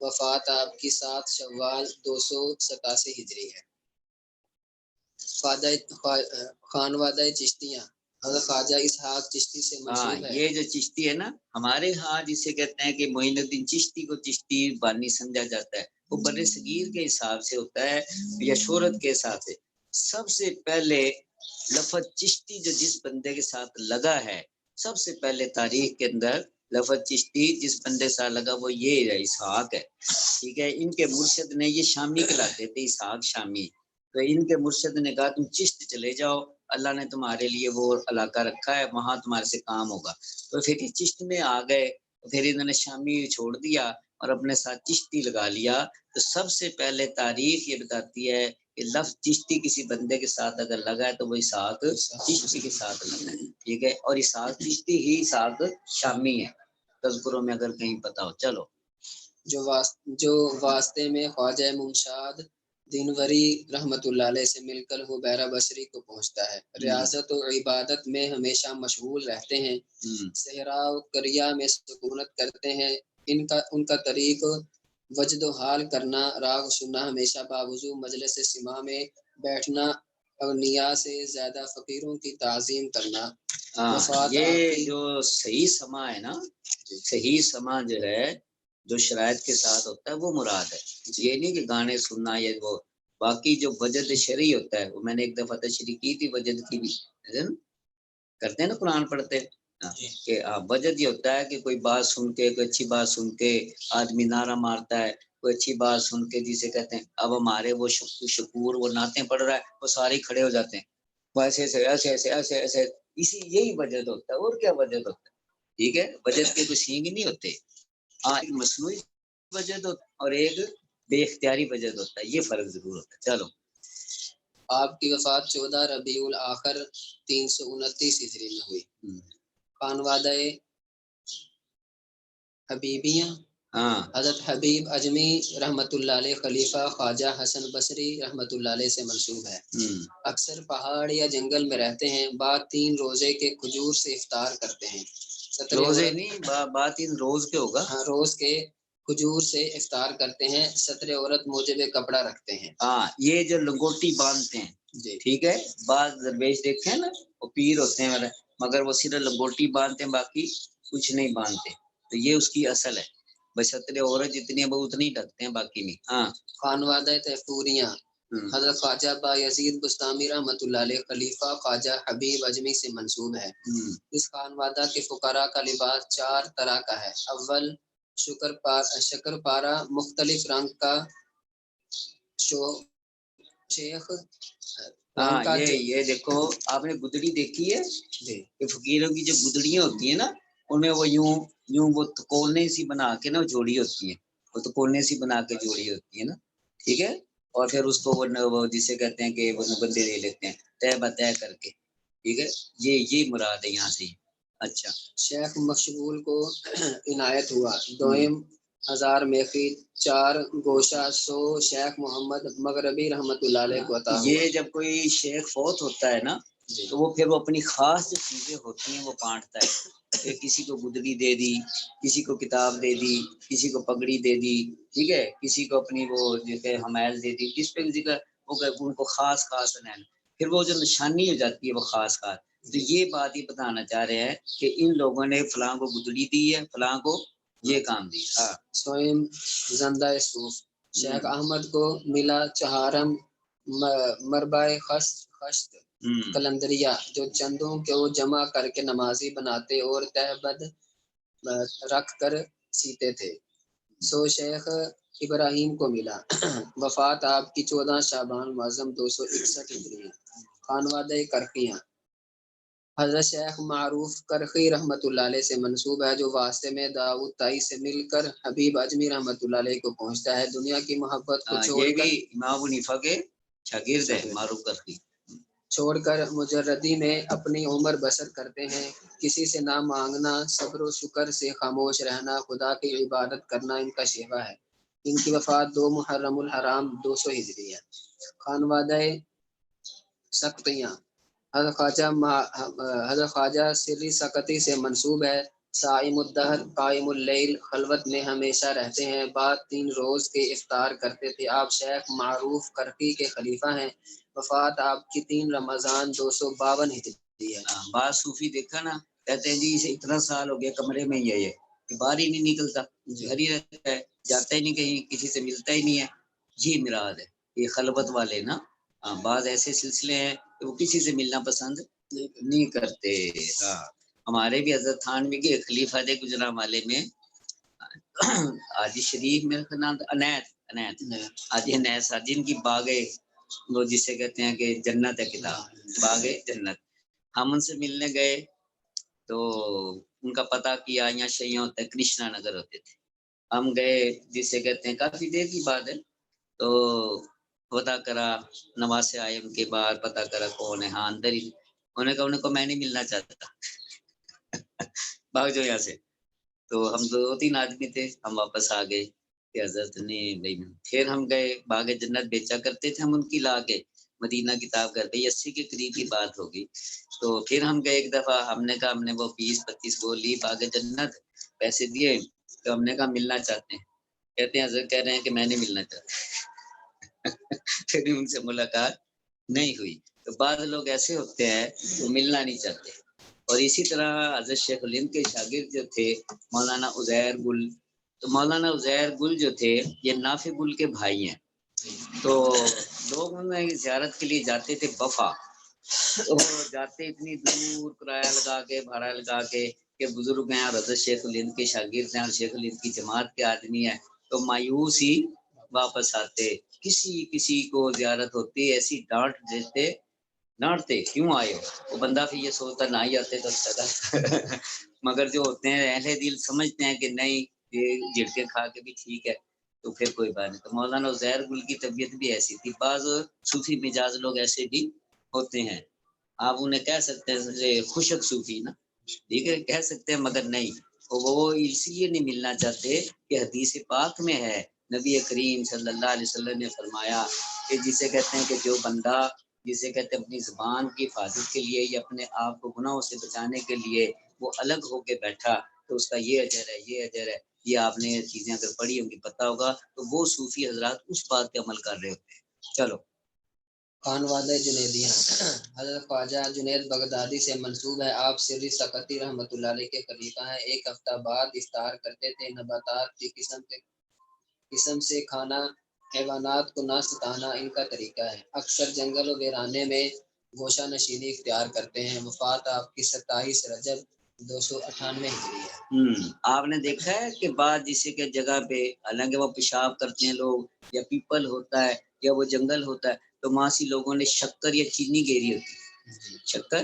وفات آپ کی 7 شوال 287 ہجری ہے۔ خانوادہ چشتیاں حضرت خواجہ اسحاق چشتی سے منسوب ہے۔ یہ جو چشتی ہے نا ہمارے ہاں جسے کہتے ہیں کہ معین الدین چشتی کو چشتی بانی سمجھا جاتا ہے، وہ بر صغیر کے حساب سے ہوتا ہے یا شہرت کے حساب سے۔ سب سے پہلے لفظ چشتی جو جس بندے کے ساتھ لگا ہے، سب سے پہلے تاریخ کے اندر لفظ چشتی جس بندے سے لگا وہ یہ ہے، اسحاق ہے، ٹھیک ہے۔ ان کے مرشد نے، یہ شامی کہلاتے تھے، اسحاق شامی، تو ان کے مرشد نے کہا تم چشت چلے جاؤ، اللہ نے تمہارے لیے وہ علاقہ رکھا ہے، وہاں تمہارے سے کام ہوگا۔ تو پھر یہ چشت میں آ گئے، پھر انہوں نے شامی چھوڑ دیا اور اپنے ساتھ چشتی لگا لیا۔ تو سب سے پہلے تاریخ یہ بتاتی ہے کہ لفظ چشتی کسی بندے کے ساتھ اگر لگا ہے تو وہ اسحاق چشتی کے ساتھ لگا ہے، ٹھیک ہے۔ اور اسحاق چشتی ہی اسحاق شامی ہے، تذکروں میں اگر کہیں پتا ہو۔ چلو، جو واسطے میں خواجہ منشاد دینوری رحمۃ اللہ علیہ سے مل کر حبیرہ بصری کو پہنچتا ہے۔ ریاضت و عبادت میں ہمیشہ مشغول رہتے ہیں، صحرا و قریہ میں سکونت کرتے ہیں۔ ان کا طریق وجد و حال کرنا، راگ سننا، ہمیشہ باوضو مجلس سما میں بیٹھنا، اغنیا سے زیادہ فقیروں کی تعظیم کرنا۔ یہ جو صحیح سما ہے نا، صحیح سما جو ہے جو شرائط کے ساتھ ہوتا ہے وہ مراد ہے، یہ نہیں کہ گانے سننا یا وہ۔ باقی جو وجد شرعی ہوتا ہے وہ میں نے ایک دفعہ تشریح کی تھی، وجد کی بھی کرتے ہیں نا قرآن پڑھتے کہ وجد یہ ہوتا ہے کہ کوئی بات سن کے، کوئی اچھی بات سن کے آدمی نعرہ مارتا ہے، کوئی اچھی بات سن کے جسے کہتے ہیں اب ہمارے وہ شکور وہ نعتیں پڑھ رہا ہے وہ سارے کھڑے ہو جاتے ہیں، وہ ایسے ایسے ایسے ایسے ایسے ایسے، اسی یہی وجد ہوتا ہے، اور کیا وجد ہوتا ہے، ٹھیک ہے۔ وجد کے کوئی سینگ نہیں ہوتے، ایک مصنوعی وجد اور ایک بے اختیاری وجد ہوتا ہے، یہ فرق ضرور ہوتا ہے۔ چلو، آپ کی وفات 14 ربیع الاخر 329 ہجری میں ہوئی۔ خانوادہ حبیبیہ حضرت حبیب اجمی رحمۃ اللہ علیہ خلیفہ خواجہ حسن بصری رحمۃ اللہ علیہ سے منسوب ہے۔ اکثر پہاڑ یا جنگل میں رہتے ہیں، بعد 3 روزے کے کھجور سے افطار کرتے ہیں، روزے نہیں، بات ان روز کے ہوگا. ہاں روز کے کھجور سے افطار کرتے ہیں، ستر عورت موجب کپڑا رکھتے ہیں. ہاں یہ جو لنگوٹی باندھتے ہیں جی ٹھیک ہے، بعض درویش دیکھتے ہیں نا وہ پیر ہوتے ہیں مگر وہ صرف لنگوٹی باندھتے ہیں، باقی کچھ نہیں باندھتے. تو یہ اس کی اصل ہے، بس ستر عورت جتنی ہے وہ اتنی ڈھکتے ہیں، باقی نہیں. ہاں خانوادہ تیفوریاں حضرت خواجہ با یزید بستامی رحمۃ اللہ علیہ خلیفہ خواجہ حبیب اجمی سے منسوب ہے. اس خانوادہ کے فقراء کا لباس 4 طرح کا ہے. اول شکر پارا مختلف رنگ کا شیخ رنگ کا. یہ دیکھو آپ نے گدڑی دیکھی ہے جی کہ فقیروں کی جو گدڑیاں ہوتی ہیں نا ان میں وہ یوں وہ تکولنے سی بنا کے نا جوڑی ہوتی ہیں، وہ تکولنے سی بنا کے جوڑی ہوتی ہے نا ٹھیک ہے، اور پھر اس کو وہ جسے کہتے ہیں کہ وہ بندے لے لیتے ہیں طے بطے کر کے ٹھیک ہے. یہ مراد ہے یہاں سے. اچھا شیخ مشغول کو عنایت ہوا دوئم 1000 میخی 4 گوشہ 100 شیخ محمد مغربی رحمۃ اللہ علیہ کو عطا ہوا. یہ جب کوئی شیخ فوت ہوتا ہے نا تو وہ پھر وہ اپنی خاص جو چیزیں ہوتی ہیں وہ بانٹتا ہے کہ کسی کو گدڑی دے دی، کسی کو کتاب دے دی، کسی کو پگڑی دے دی ٹھیک ہے، کسی کو اپنی وہ جیسے حمائل دے دی، کس پہ کسی کا وہ ان کو خاص رہنا، پھر وہ جو نشانی ہو جاتی ہے وہ خاص. تو یہ بات یہ بتانا چاہ رہے ہیں کہ ان لوگوں نے فلاں کو گدڑی دی ہے، فلاں کو یہ کام دی. ہاں سوئم زندہ صوف شیخ احمد کو ملا چہارم مربع خشت کلندریہ جو چندوں کو جمع کر کے نمازی بناتے اور تہبد رکھ کر سیتے تھے. سو شیخ ابراہیم کو ملا وفات آپ کی 14 شعبان معظم 261 ہجری. خانوادہ کرخیاں حضرت شیخ معروف کرخی رحمۃ اللہ علیہ سے منسوب ہے جو واسطے میں داؤد تائی سے مل کر حبیب اجمی رحمۃ اللہ علیہ کو پہنچتا ہے. دنیا کی محبت کو یہ بھی امام حنیفہ کے شاگرد ہے معروف کرخی. چھوڑ کر مجردی میں اپنی عمر بسر کرتے ہیں. کسی سے نہ مانگنا، صبر و شکر سے خاموش رہنا، خدا کی عبادت کرنا ان کا شیوا ہے. ان کی وفات 2 محرم الحرام 200 ہجری ہے. خانوادہ سقطیاں حضرت خواجہ سری سقطی سے منسوب ہے. صائم الدہر قائم اللیل خلوت میں ہمیشہ رہتے ہیں. بعد 3 روز کے افطار کرتے تھے. آپ شیخ معروف کرخی کے خلیفہ ہیں. وفات آپ کی 3 رمضان 252 ہجری ہے. بعض صوفی دیکھا نا کہتے ہیں جی اسے اتنا سال ہو گیا کمرے میں ہی ہے، یہ باہر ہی نہیں نکلتا، گھر ہی رہتا ہے، جاتا ہی نہیں کہیں، کسی سے ملتا ہی نہیں ہے. یہ مراد ہے یہ خلوت والے نا. بعض ایسے سلسلے ہیں کہ وہ کسی سے ملنا پسند نہیں کرتے. ہاں ہمارے بھی حضرت تھانوی کے خلیفہ تھے گجرانوالے میں حاجی شریف میں عنایت حاجی عنایت صاحب جن کی باغے وہ جسے کہتے ہیں کہ جنت ہے کتاب باغ جنت. ہم ان سے ملنے گئے تو ان کا پتہ کیا یہاں شیعہ ہوتا ہے کرشنا نگر ہوتے تھے. ہم گئے جسے کہتے ہیں کافی دیر کی بات ہے تو پتہ کرا نواز سے آئے ان کے بعد پتہ کرا کون ہے. ہاں اندر ہی انہوں نے کہا انہیں کو میں نہیں ملنا چاہتا بھاگ جو یہاں سے. تو ہم 2-3 آدمی تھے ہم واپس آ گئے کہ حضرت نے بھائی. پھر ہم گئے باغ جنت بیچا کرتے تھے ہم ان کی لا کے مدینہ کتاب گھر پہ 80 کے قریب کی بات ہوگی. تو پھر ہم گئے ایک دفعہ ہم نے کہا ہم نے وہ 20-25 وہ لی باغ جنت پیسے دیے تو ہم نے کہا ملنا چاہتے ہیں. کہتے ہیں حضرت کہہ رہے ہیں کہ میں نہیں ملنا چاہتا پھر ان سے ملاقات نہیں ہوئی. تو بعض لوگ ایسے ہوتے ہیں وہ ملنا نہیں چاہتے. اور اسی طرح حضرت شیخ الہند کے شاگرد جو تھے مولانا عزیر گل، تو مولانا عزیر گل جو تھے یہ نافع گل کے بھائی ہیں. تو لوگ انہیں زیارت کے لیے جاتے تھے وفا، تو جاتے اتنی دور کرایہ لگا کے بھاڑا لگا کے کہ بزرگ ہیں اور حضرت شیخ الہند کے شاگرد ہیں اور شیخ الہند کی جماعت کے آدمی ہیں تو مایوس ہی واپس آتے. کسی کو زیارت ہوتی ایسی ڈانٹتے کیوں آئے ہو. وہ بندہ پھر یہ سوچتا نہ ہی آتے تو اچھا تھا مگر جو ہوتے ہیں اہل دل سمجھتے ہیں کہ نہیں یہ جھٹکے کھا کے بھی ٹھیک ہے تو پھر کوئی بات نہیں. تو مولانا عزیر گل کی طبیعت بھی ایسی تھی. بعض صوفی مزاج لوگ ایسے بھی ہوتے ہیں، آپ انہیں کہہ سکتے ہیں خشک صوفی نا ٹھیک ہے کہہ سکتے ہیں مگر نہیں وہ اس لیے نہیں ملنا چاہتے کہ حدیث پاک میں ہے نبی کریم صلی اللہ علیہ وسلم نے فرمایا کہ جسے کہتے ہیں کہ جو بندہ جسے کہتے ہیں اپنی زبان کی حفاظت کے لیے یا اپنے آپ کو گناہوں سے بچانے کے لیے وہ الگ ہو کے بیٹھا تو اس کا یہ اجر ہے، یہ اجر ہے، یہ آپ نے چیزیں اگر پڑھی ہوں گی پتہ ہوگا، تو وہ صوفی حضرات اس بات پہ عمل کر رہے ہوتے ہیں۔ چلو خانوادہ جنیدیہ حضرت خواجہ جنید بغدادی سے منسوب ہے، آپ سری سقطی رحمۃ اللہ علیہ کے خلیفہ ہیں۔ ایک ہفتہ بعد افطار کرتے تھے، نباتات کی قسم سے کھانا، حیوانات کو نہ ستانا ان کا طریقہ ہے، اکثر جنگل و ویرانے میں گوشہ نشینی اختیار کرتے ہیں۔ وفات آپ کی 27 رجب 298 ہجری ہے۔ آپ نے دیکھا ہے کہ بعض جیسے کہ جگہ پہ حالانکہ وہ پیشاب کرتے ہیں لوگ، یا پیپل ہوتا ہے یا وہ جنگل ہوتا ہے، تو وہاں سے لوگوں نے شکر یا چینی گیری ہوتی ہے، شکر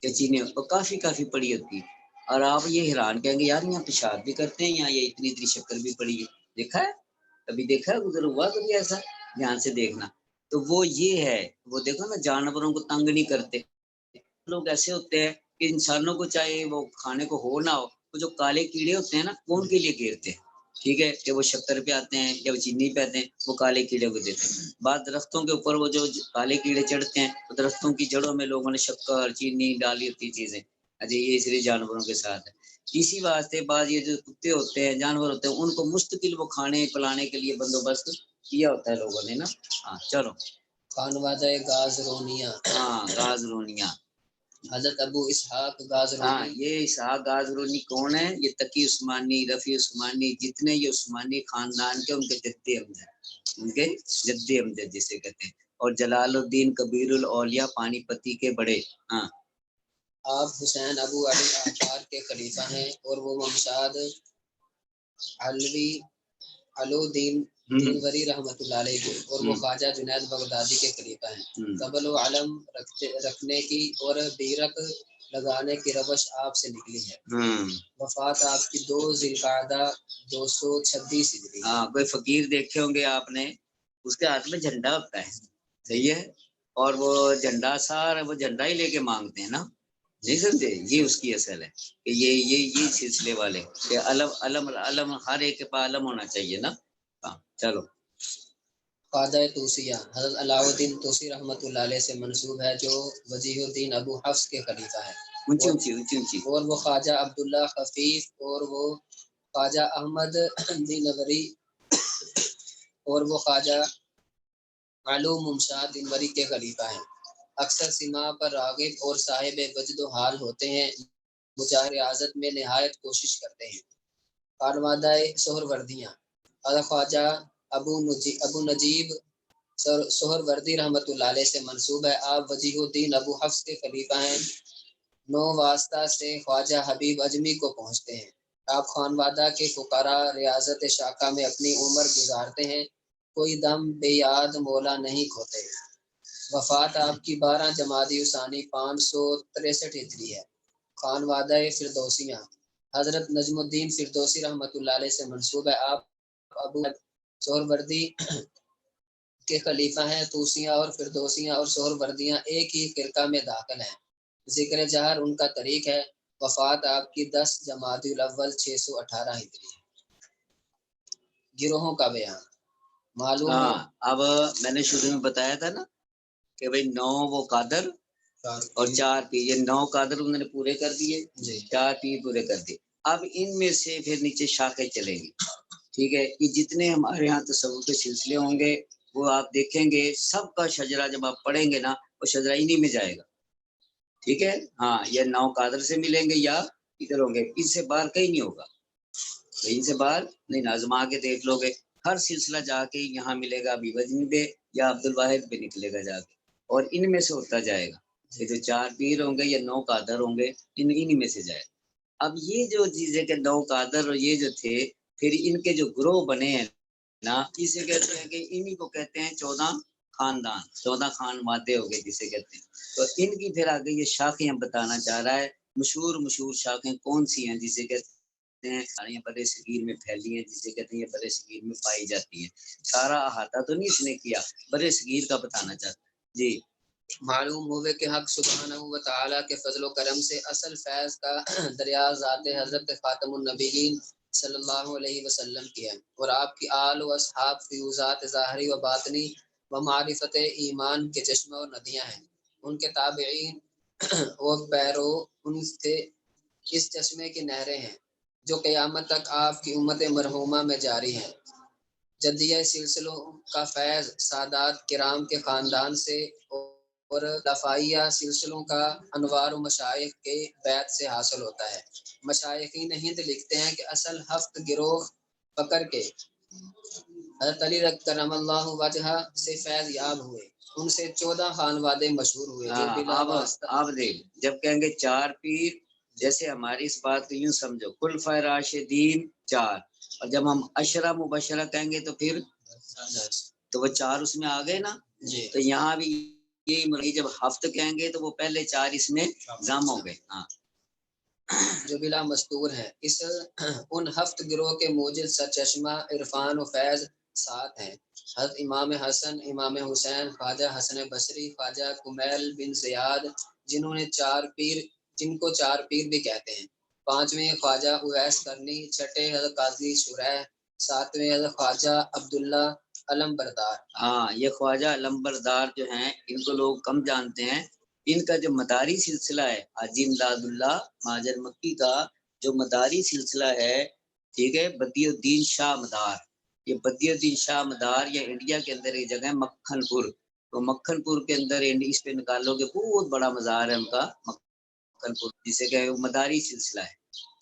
یا چینی وہ کافی پڑی ہوتی ہے، اور آپ یہ حیران کہیں گے یار یہاں پیشاب بھی کرتے ہیں، یہاں یہ اتنی شکر بھی پڑی ہے، دیکھا ہے کبھی؟ دیکھا ہے گزر ہوا کبھی ایسا؟ دھیان سے دیکھنا۔ تو وہ یہ ہے، وہ دیکھو نا جانوروں کو تنگ نہیں کرتے، لوگ ایسے ہوتے ہیں کہ انسانوں کو چاہے وہ کھانے کو ہو نہ ہو، وہ جو کالے کیڑے ہوتے ہیں نا کون کے لیے گھیرتے ہیں، ٹھیک ہے، کہ وہ شکر پہ آتے ہیں یا وہ چینی پہ آتے ہیں، وہ کالے کیڑے کو دیتے ہیں۔ بعض درختوں کے اوپر وہ جو کالے کیڑے چڑھتے ہیں، تو درختوں کی جڑوں میں لوگوں نے شکر چینی ڈالی ہوتی چیزیں، اچھا یہ اس لیے جانوروں کے ساتھ ہے۔ اسی واسطے بعض یہ جو کتے ہوتے ہیں، جانور ہوتے ہیں، ان کو مستقل وہ کھانے پلانے کے لیے بندوبست کیا ہوتا ہے لوگوں نے نا۔ ہاں چلو، خانوادہ گازرونیہ ہاں گازرونیہ، حضرت ابو اسحاق ہاں گازرونی یہ اسحاق گازرونی کون ہے؟ یہ تقی عثمانی، رفیع عثمانی، جتنے یہ عثمانی خاندان کے ان کے جد امجد، ان کے جد امجد جسے کہتے ہیں، اور جلال الدین کبیر الاولیاء پانی پتی کے بڑے۔ ہاں آپ حسین ابو علی آثار کے خلیفہ ہیں، اور وہ ممشاد علودین دینوری رحمۃ اللہ علیہ کے، اور وہ خواجہ جنید بغدادی کے خلیفہ ہیں۔ قبل و علم رکھنے کی اور بیرق لگانے کی روش آپ سے نکلی ہے۔ وفات آپ کی 2 ذی القعدہ 226 ہجری۔ ہاں کوئی فقیر دیکھے ہوں گے آپ نے، اس کے ہاتھ میں جھنڈا ہوتا ہے، صحیح ہے، اور وہ جھنڈا سارا وہ جھنڈا ہی لے کے مانگتے ہیں نا، نہیں سمجھے؟ یہ اس کی اصل ہے کہ یہ سلسلے والے کہ علم ہر ایک کے پاس علم ہونا چاہیے نا۔ ہاں چلو، خواجہ توسیہ حضرت علاء الدین توسی رحمۃ اللہ علیہ سے منسوب ہے، جو وجیہ الدین ابو حفص کے خلیفہ ہیں، اونچی اور وہ خواجہ عبداللہ خفیف، اور وہ خواجہ احمد دینوری، اور وہ خواجہ علوم ممشاد دینوری کے خلیفہ ہیں۔ اکثر سماع پر راغب اور صاحب وجد و حال ہوتے ہیں، مجاہد ریاضت میں نہایت کوشش کرتے ہیں۔ خانوادہ سہروردیہ حضرت خواجہ ابو نجیب سہروردی رحمۃ اللہ علیہ سے منسوب ہے، آپ وجیہ الدین ابو حفص کے خلیفہ ہیں، 9 واسطہ سے خواجہ حبیب اجمی کو پہنچتے ہیں۔ آپ خانوادہ کے فقراء ریاضت شاقہ میں اپنی عمر گزارتے ہیں، کوئی دم بے یاد مولا نہیں کھوتے۔ وفات آپ کی 12 جمادی الثانی 563 ہجری ہے۔ خانوادہ فردوسیہ حضرت نجم الدین فردوسی رحمۃ اللہ علیہ سے منسوب ہے، آپ ابو سہروردی کے خلیفہ ہیں۔ توسیہ اور فردوسیہ اور سہروردیاں ایک ہی فرقہ میں داخل ہیں، ذکر جہر ان کا طریق ہے۔ وفات آپ کی 10 جمادی الاول 618 ہجری ہے۔ گروہوں کا بیان معلوم ہو۔ ہاں اب میں نے شروع میں بتایا تھا نا کہ بھئی 9 وہ قادر اور 4 پیر، یہ 9 قادر انہوں نے پورے کر دیے، 4 پیر پورے کر دیے۔ اب ان میں سے پھر نیچے شاخیں چلیں گی، ٹھیک ہے، یہ جتنے ہمارے ہاں تصوف کے سلسلے ہوں گے وہ آپ دیکھیں گے، سب کا شجرہ جب آپ پڑھیں گے نا وہ شجرہ انہی میں جائے گا، ٹھیک ہے۔ ہاں یہ 9 قادر سے ملیں گے یا ادھر ہوں گے، اس سے باہر کہیں نہیں ہوگا، ان سے باہر نہیں، آزما کے دیکھ لو گے، ہر سلسلہ جا کے یہاں ملے گا ابھی وجنی پہ یا عبدالواحد پہ نکلے گا جا کے، اور ان میں سے ہوتا جائے گا، یہ جو 4 پیر ہوں گے یا 9 قادر ہوں گے، انہی میں سے جائے گا۔ اب یہ جو چیزیں کہ 9 قادر اور یہ جو تھے، پھر ان کے جو گروہ بنے ہیں نا، اسے کہتے ہیں کہ انہی کو کہتے ہیں 14 خاندان، 14 خانوادے ہو گئے جسے کہتے ہیں۔ تو ان کی پھر آگے یہ شاخیں بتانا چاہ رہا ہے، مشہور شاخیں کون سی ہیں جسے کہتے ہیں برے صغیر میں پھیلی ہیں، جسے کہتے ہیں یہ برے صغیر میں پائی جاتی ہیں۔ سارا احاطہ تو نہیں اس نے کیا، برے صغیر کا بتانا چاہتا جی۔ معلوم ہوئے کہ حق سبحانہ و تعالیٰ کے فضل و کرم سے اصل فیض کا دریا ذات حضرت خاتم النبیین صلی اللہ علیہ وسلم کی ہے، اور آپ کی آل و اصحاب فیوزات ظاہری و باطنی و معرفت ایمان کے چشمہ اور ندیاں ہیں۔ ان کے تابعین و پیرو ان سے اس چشمے کی نہریں ہیں جو قیامت تک آپ کی امت مرحومہ میں جاری ہیں۔ جدیہ سلسلوں کا فیض سادات کرام کے خاندان سے اور دفاعیہ سلسلوں کا انوار و مشائخ کے بیت سے حاصل ہوتا ہے۔ مشائخین ہند لکھتے ہیں کہ اصل ہفت گروہ پکڑ کے حضرت علی کرم اللہ وجہ سے فیض یاب ہوئے، ان سے 14 خانوادے مشہور ہوئے جو بلا واسطہ۔ آپ دیکھ جب کہیں گے 4 پیر، جیسے ہماری اس بات کو یوں سمجھو خلفائے راشدین 4، اور جب ہم عشرہ مبشرہ کہیں گے تو پھر تو وہ 4 اس میں آ گئے نا جی۔ تو یہاں بھی یہی مرغی جب ہفت کہیں گے تو وہ پہلے 4 اس میں ضم ہو گئے۔ ہاں جو بلا مستور ہے، اس ان ہفت گروہ کے موجد سرچشمہ عرفان و فیض 7 ہیں۔ حضرت امام حسن، امام حسین، خواجہ حسن بصری، خواجہ کمیل بن زیاد جن کو 4 پیر بھی کہتے ہیں، 5ویں خواجہ اویس کرنی، 6 حضرت قاضی شریح، 7ویں حضرت خواجہ عبداللہ علم بردار۔ ہاں یہ خواجہ علم بردار جو ہیں ان کو لوگ کم جانتے ہیں۔ ان کا جو مداری سلسلہ ہے حاجی امداد اللہ مہاجر مکی کا جو مداری سلسلہ ہے، ٹھیک ہے، بدی الدین شاہ مدار، یہ بدی الدین شاہ مدار یہ انڈیا کے اندر ایک جگہ ہے مکھن پور، تو مکھن پور کے اندر اس پہ نکالو گے بہت بڑا مزار ہے ان کا مکھن پور، جسے کہ مداری سلسلہ ہے،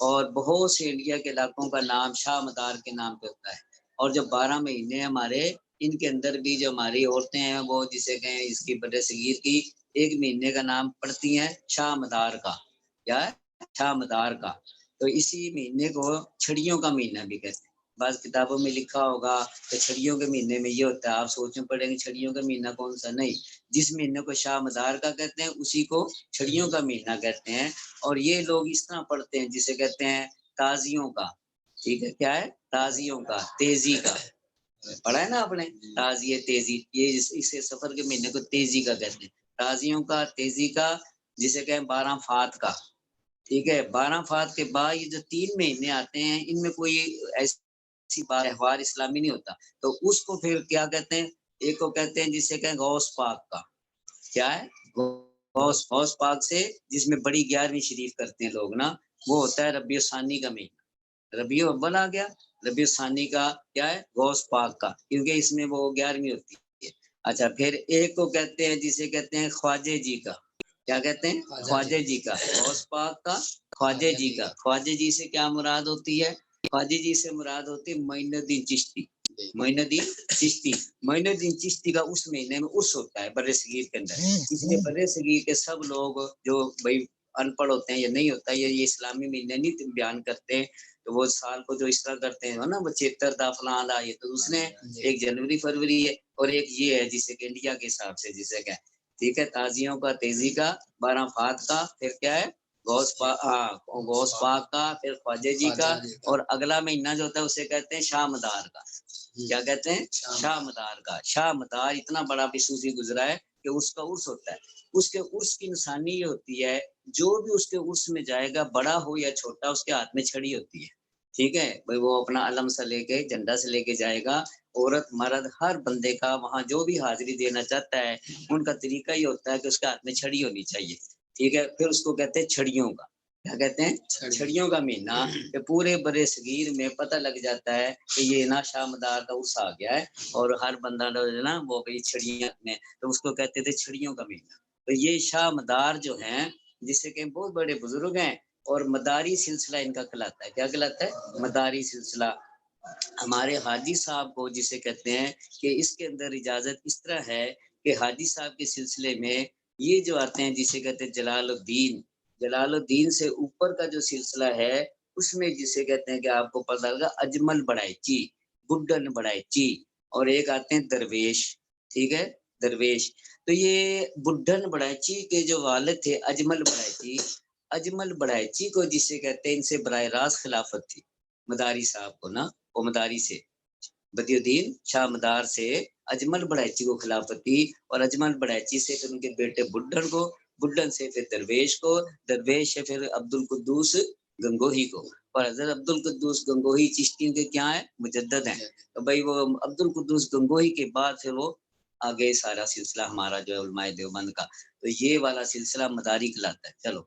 اور بہت سے انڈیا کے علاقوں کا نام شاہ مدار کے نام پہ ہوتا ہے۔ اور جو 12 مہینے ہمارے ان کے اندر بھی جو ہماری عورتیں ہیں وہ جسے کہیں اس کی بر صغیر کی 1 مہینے کا نام پڑھتی ہیں شاہ مدار کا، کیا ہے شاہ مدار کا، تو اسی مہینے کو چھڑیوں کا مہینہ بھی کہتے ہیں۔ بعض کتابوں میں لکھا ہوگا کہ چھڑیوں کے مہینے میں یہ ہوتا ہے، آپ سوچیں پڑیں گے چھڑیوں کا مہینہ کون سا، نہیں، جس مہینے کو شاہ مدار کا کہتے ہیں اسی کو چھڑیوں کا مہینہ کہتے ہیں۔ اور یہ لوگ اس طرح پڑھتے ہیں جسے کہتے ہیں تازیوں کا، ٹھیک ہے، کیا ہے تازیوں کا، تیزی کا، پڑھا ہے نا آپ نے تازی تیزی، یہ اسے سفر کے مہینے کو تیزی کا کہتے ہیں، تازیوں کا، تیزی کا، جسے کہیں 12 فات کا، ٹھیک ہے۔ 12 فات کے بعد یہ جو 3 مہینے آتے ہیں ان میں کوئی ایسی تہوار اسلامی نہیں ہوتا، تو اس کو پھر کیا کہتے ہیں، ایک کو کہتے ہیں جسے کہیں غوث پاک کا، کیا ہے غوث پاک سے، جس میں بڑی 11ویں شریف کرتے ہیں لوگ نا، وہ ہوتا ہے ربیع الثانی کا مہینہ، ربیع الاول آ گیا، ربیع الثانی کا کیا ہے غوث پاک کا، کیونکہ اس میں وہ 11ویں ہوتی ہے۔ اچھا پھر ایک کو کہتے ہیں جسے کہتے ہیں خواجے جی کا، کیا کہتے ہیں خواجے جی کا، غوث پاک کا، خواجے جی کا، خواجے جی سے کیا مراد ہوتی ہے، خواجے جی سے مراد ہوتی ہے معین الدین چشتی، معین الدین چشتی، معین الدین چشتی کا اس مہینے میں عرس ہوتا ہے بر صغیر کے اندر، اس لیے بر صغیر کے سب لوگ جو بھائی ان پڑھ ہوتے ہیں یا نہیں ہوتا یہ اسلامی مہینے نہیں بیان کرتے، تو وہ سال کو جو اس طرح کرتے ہیں نا، وہ 76 دا فلاں دا، یہ تو اس نے 1 جنوری فروری ہے، اور ایک یہ ہے جسے کہ انڈیا کے حساب سے جسے کہ ٹھیک ہے تازیوں کا، تیزی کا، 12 فات کا، پھر کیا ہے غوث پاک کا، پھر خواجے جی کا، اور اگلا مہینہ جو ہوتا ہے اسے کہتے ہیں شاہ مدار کا، کیا کہتے ہیں شاہ مدار کا۔ شاہ مدار اتنا بڑا بھی صوفی گزرا ہے کہ اس کا عرس ہوتا ہے، اس کے عرس کی نشانی یہ ہوتی ہے جو بھی اس کے عرس میں جائے گا بڑا ہو یا چھوٹا اس کے ہاتھ میں چھڑی ہوتی ہے، ٹھیک ہے بھائی، وہ اپنا علم سے لے کے جھنڈا سے لے کے جائے گا، عورت مرد ہر بندے کا وہاں جو بھی حاضری دینا چاہتا ہے ان کا طریقہ یہ ہوتا ہے کہ اس کے ہاتھ میں چھڑی ہونی چاہیے، ٹھیک ہے، پھر اس کو کہتے ہیں چھڑیوں کا، کیا کہتے ہیں چھڑیوں کا مہینہ، کہ پورے بر صغیر میں پتہ لگ جاتا ہے کہ یہ نا شاہ مدار کا عرس آ گیا ہے، اور ہر بندہ جو ہے نا وہ بھائی چھڑیاں میں، تو اس کو کہتے تھے چھڑیوں کا مہینہ۔ تو یہ شاہ مدار جو ہیں جسے کہ بہت بڑے بزرگ ہیں، اور مداری سلسلہ ان کا کہلاتا ہے، کیا کہلاتا ہے مداری سلسلہ۔ ہمارے حاجی صاحب کو جسے کہتے ہیں کہ اس کے اندر اجازت اس طرح ہے کہ حاجی صاحب کے سلسلے میں یہ جو آتے ہیں جسے کہتے ہیں جلال الدین سے اوپر کا جو سلسلہ ہے اس میں جسے کہتے ہیں کہ آپ کو پتہ لگا اجمل بڑائچی، بڈن بڑائچی، اور ایک آتے ہیں درویش، ٹھیک ہے درویش، تو یہ بڈن بڑائچی کے جو والد تھے اجمل بڑائچی کو جسے کہتے ہیں ان سے براہ راست خلافت تھی مداری صاحب کو نا، وہ مداری سے بدی الدین شاہ مدار سے اجمل بڑائچی کو خلافت تھی، اور اجمل بڑائچی سے پھر ان کے بیٹے بڈن کو، بڈن سے پھر درویش کو، درویش سے پھر عبد القدوس گنگوہی کو، اور حضرت عبد القدوس گنگوہی چشتی کے کیا ہیں مجدد ہیں، تو بھائی وہ عبد القدوس گنگوہی کے بعد پھر وہ آگے سارا سلسلہ ہمارا جو ہے علماء دیوبند کا، تو یہ والا سلسلہ مداری کہلاتا ہے۔ چلو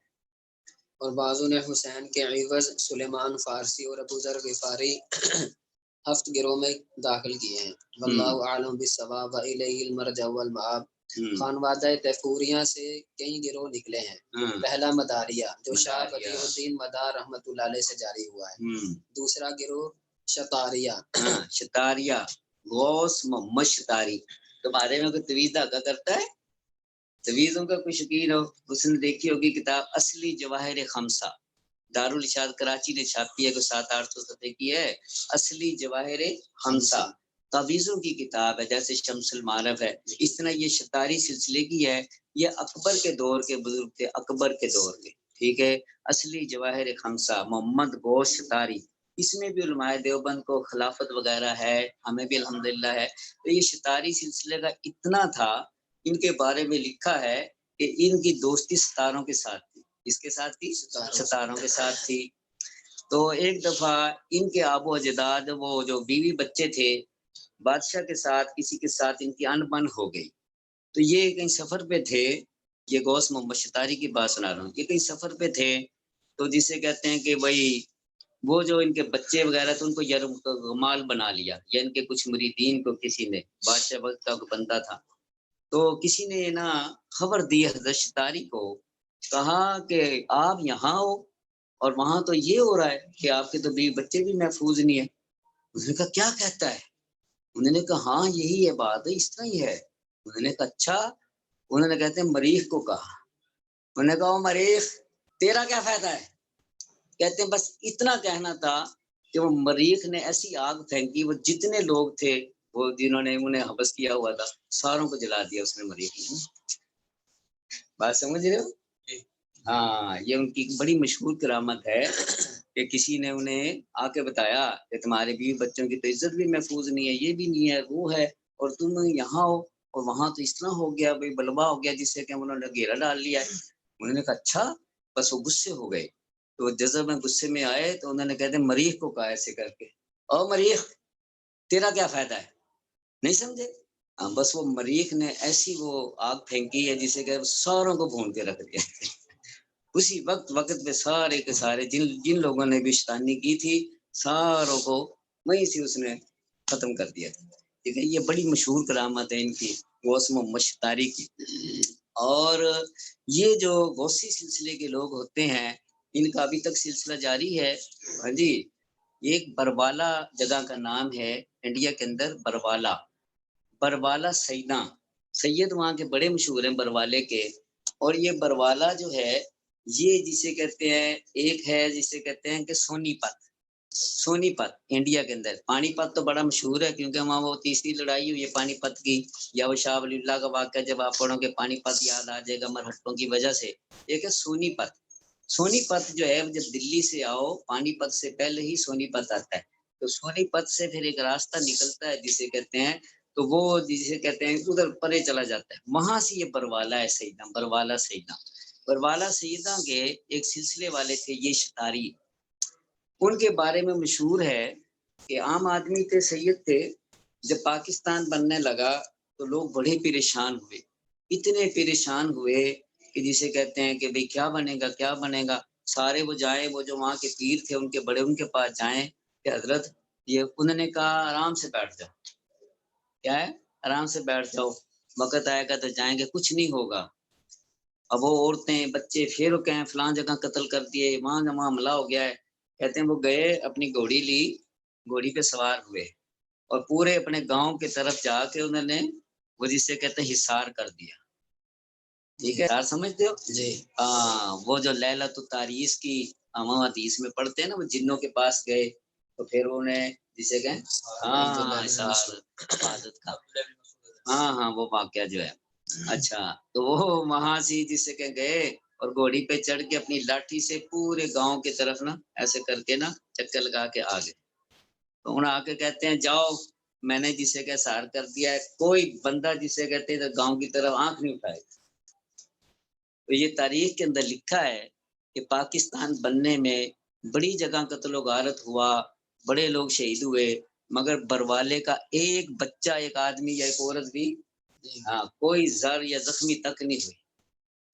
اور بعضوں نے حسین کے عوض سلیمان فارسی اور ابو ذر غفاری 7 گروہ میں داخل کیے ہیں۔ واللہ اعلم بالصواب والیہ المرجع والمآب۔ خانوادہ تیفوریاں سے کئی گروہ نکلے ہیں۔ پہلا مداریہ جو شاہ بدیع الدین مدار رحمۃ اللہ علیہ سے جاری ہوا ہے۔ دوسرا گروہ شطاریہ، شطاریہ غوث محمد شطاری، تمہارے میں کوئی طویل دھاگا کرتا ہے؟ طویزوں کا کوئی شکین ہو، اس نے دیکھی ہوگی کتاب اصلی جواہر خمسہ، دارالارشاد کراچی نے چھاپی ہے، کوئی 700-800 صفحے کی ہے، اصلی جواہر خمسہ تعویذوں کی کتاب ہے، جیسے شمس المعارف ہے، اس طرح یہ شطاری سلسلے کی ہے۔ یہ اکبر کے دور کے بزرگ تھے، اکبر کے دور کے، ٹھیک ہے۔ اصلی جواہر خمسہ محمد غوث شطاری، اس میں بھی علماء دیوبند کو خلافت وغیرہ ہے، ہمیں بھی الحمدللہ ہے۔ تو یہ شطاری سلسلے کا اتنا تھا، ان کے بارے میں لکھا ہے کہ ان کی دوستی ستاروں کے ساتھ تھی۔ اس کے ساتھ تھی؟ ستاروں کے ساتھ تھی۔ تو ایک دفعہ ان کے آبا و اجداد، وہ جو بیوی بچے تھے، بادشاہ کے ساتھ کسی کے ساتھ ان کی ان بن ہو گئی۔ تو یہ کہیں سفر پہ تھے، یہ غوث محمد شطاری کی بات سنا رہا ہوں، یہ کہیں سفر پہ تھے، تو جسے کہتے ہیں کہ بھائی وہ جو ان کے بچے وغیرہ تھے ان کو یرغمال بنا لیا، یا ان کے کچھ مریدین کو کسی نے، بادشاہ وقت کا بندہ تھا، تو کسی نے نا خبر دی حضرت شطاری کو، کہا کہ آپ یہاں ہو اور وہاں تو یہ ہو رہا ہے کہ آپ کے تو بیوی بچے بھی محفوظ نہیں ہے۔ انہوں نے کہا کیا کہتا ہے؟ انہوں نے کہا ہاں یہی ہے بات ہے، اس طرح ہی ہے۔ انہوں نے کہا اچھا۔ انہوں نے کہتے ہیں مریخ کو کہا، انہوں نے کہا او مریخ تیرا کیا فائدہ ہے؟ کہتے ہیں بس اتنا کہنا تھا کہ وہ مریخ نے ایسی آگ پھینکی، وہ جتنے لوگ تھے وہ جنہوں نے انہیں حبس کیا ہوا تھا ساروں کو جلا دیا اس نے، مریخ نے۔ بات سمجھ رہے ہو؟ ہاں، یہ ان کی بڑی مشہور کرامت ہے کہ کسی نے انہیں آ کے بتایا کہ تمہارے بیوی بچوں کی تو عزت بھی محفوظ نہیں ہے، یہ بھی نہیں ہے، وہ ہے، اور تم یہاں ہو اور وہاں تو اس طرح ہو گیا، بھائی بلوا ہو گیا جس سے کہ انہوں نے گھیرا ڈال لیا ہے۔ انہوں نے کہا اچھا، بس وہ غصے ہو گئے، تو جذب میں غصے میں آئے تو انہوں نے کہتے ہیں مریخ کو کہا ایسے کر کے، او مریخ تیرا کیا فائدہ ہے؟ نہیں سمجھے؟ بس وہ مریخ نے ایسی وہ آگ پھینکی ہے جسے کہ ساروں کو بھون کے رکھ دیا۔ اسی وقت میں سارے کے سارے جن لوگوں نے بھی شیطانی کی تھی ساروں کو وہیں سے اس نے ختم کر دیا تھا۔ ٹھیک ہے، یہ بڑی مشہور کرامت ہے ان کی، غوث محمد شطاری کی۔ اور یہ جو غوثی سلسلے کے لوگ ہوتے ہیں ان کا ابھی تک سلسلہ جاری ہے۔ ہاں جی، ایک بروالا جگہ کا نام ہے انڈیا کے اندر، بروالا سید وہاں کے بڑے مشہور ہیں بروالے کے۔ اور یہ بروالا جو ہے یہ جسے کہتے ہیں، ایک ہے جسے کہتے ہیں کہ سونی پت انڈیا کے اندر، پانی پت تو بڑا مشہور ہے کیونکہ وہاں وہ تیسری لڑائی ہوئی ہے پانی پت کی، یا وہ شاہ ولی اللہ کا واقعہ جب آپ پڑھو گے پانی پت یاد آ جائے گا مرہٹوں کی وجہ سے۔ ایک ہے سونی پت جو ہے جب دلی سے آؤ پانی پت سے پہلے ہی سونی پت آتا ہے، تو سونی پت سے پھر ایک راستہ نکلتا ہے جسے کہتے ہیں، تو وہ جسے کہتے ہیں ادھر پرے چلا جاتا ہے، وہاں سے یہ بروالا ہے سیدہ، بروالا سیدہ کے ایک سلسلے والے تھے یہ شطاری۔ ان کے بارے میں مشہور ہے کہ عام آدمی تھے، سید تھے، جب پاکستان بننے لگا تو لوگ بڑے پریشان ہوئے، اتنے پریشان ہوئے کہ جسے کہتے ہیں کہ بھئی کیا بنے گا، سارے وہ جائیں، وہ جو وہاں کے پیر تھے ان کے بڑے، ان کے پاس جائیں کہ حضرت یہ، انہوں نے کہا آرام سے بیٹھ جاؤ، کیا ہے آرام سے بیٹھ جاؤ، وقت آئے گا تو جائیں گے، کچھ نہیں ہوگا۔ اب وہ عورتیں بچے پھر وہ کہیں فلاں جگہ قتل کر دیے، وہاں حملہ ہو گیا ہے، کہتے ہیں وہ گئے اپنی گھوڑی لی، گھوڑی پہ سوار ہوئے اور پورے اپنے گاؤں کی طرف جا کے انہوں نے وہ جسے کہتے ہیں حصار کر دیا۔ ٹھیک ہے، سمجھتے ہو جی؟ وہ جو لیلۃ التاریس کی ہم حدیث میں پڑھتے ہیں نا، وہ جنوں کے پاس گئے تو پھر انہیں جسے کہیں حفاظت کا، ہاں وہ واقعہ جو ہے، اچھا تو وہ وہاں سے جسے کہ گئے اور گھوڑی پہ چڑھ کے اپنی لاٹھی سے پورے گاؤں کی طرف نا ایسے کر کے نا چکر لگا کے آ گئے، تو انہیں آ کے کہتے ہیں جاؤ میں نے جسے کہ سار کر دیا ہے، کوئی بندہ جسے کہتے ہیں گاؤں کی طرف آنکھ نہیں اٹھائے۔ تو یہ تاریخ کے اندر لکھا ہے کہ پاکستان بننے میں بڑی جگہ قتل و غارت ہوا، بڑے لوگ شہید ہوئے، مگر بروالے کا ایک بچہ، ایک آدمی یا ایک عورت بھی کوئی زر یا زخمی تک نہیں ہوئی،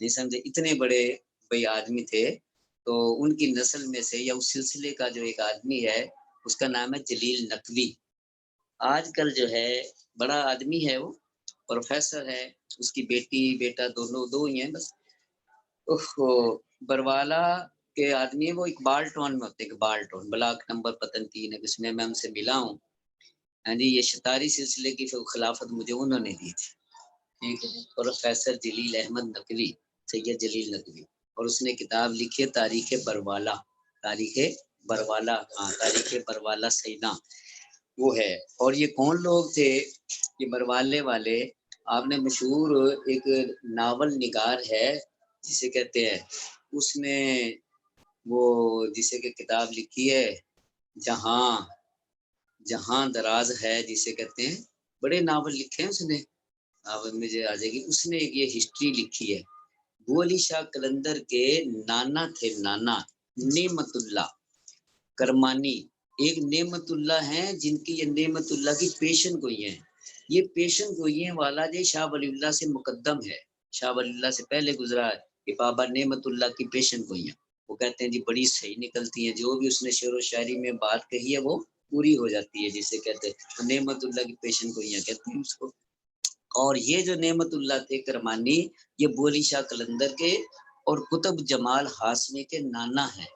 نہیں سمجھے؟ اتنے بڑے بھائی آدمی تھے تو ان کی نسل میں سے یا اس سلسلے کا جو ایک آدمی ہے اس کا نام ہے جلیل نقوی. آج کل جو ہے بڑا آدمی ہے، وہ پروفیسر ہے، اس کی بیٹی بیٹا دونوں دو ہی ہیں بس. بروالا کے آدمی وہ اقبال ٹون میں ہوتے ہیں، اقبال ٹون بلاک نمبر پتن 3 ہے، جس میں ان سے ملا ہوں. ہاں جی، یہ شتاری سلسلے کی خلافت مجھے انہوں نے دی تھی. ٹھیک ہے، پروفیسر جلیل احمد نقوی، سید جلیل نقوی، اور اس نے کتاب لکھی ہے تاریخ بروالا. تاریخ بروالا، ہاں تاریخ بروالا سینا وہ ہے. اور یہ کون لوگ تھے یہ بروالے والے؟ آپ نے مشہور ایک ناول نگار ہے جسے کہتے ہیں، اس نے وہ جسے کہ کتاب لکھی ہے جہاں جہاں دراز ہے، جسے کہتے ہیں، بڑے ناول لکھے ہیں اس نے. مجھے آ جائے گی. اس نے ایک یہ ہسٹری لکھی ہے. ابو علی شاہ قلندر کے نانا تھے، نانا نعمت اللہ کرمانی. ایک نعمت اللہ ہیں جن کی یہ نعمت اللہ کی پیشن گوئی ہیں. یہ پیشن گوئی والا جو شاہ ولی اللہ سے مقدم ہے، شاہ ولی اللہ سے پہلے گزرا ہے کہ بابا نعمت اللہ کی پیشن گوئیاں. وہ کہتے ہیں جی بڑی صحیح نکلتی ہیں، جو بھی اس نے شعر و شاعری میں بات کہی ہے وہ پوری ہو جاتی ہے، جسے کہتے ہیں نعمت اللہ کی پیشن گوئیاں کہتے ہیں اس کو. اور یہ جو نعمت اللہ تھے کرمانی، یہ بولی شاہ قلندر کے اور قطب جمال ہاشمی کے نانا ہیں،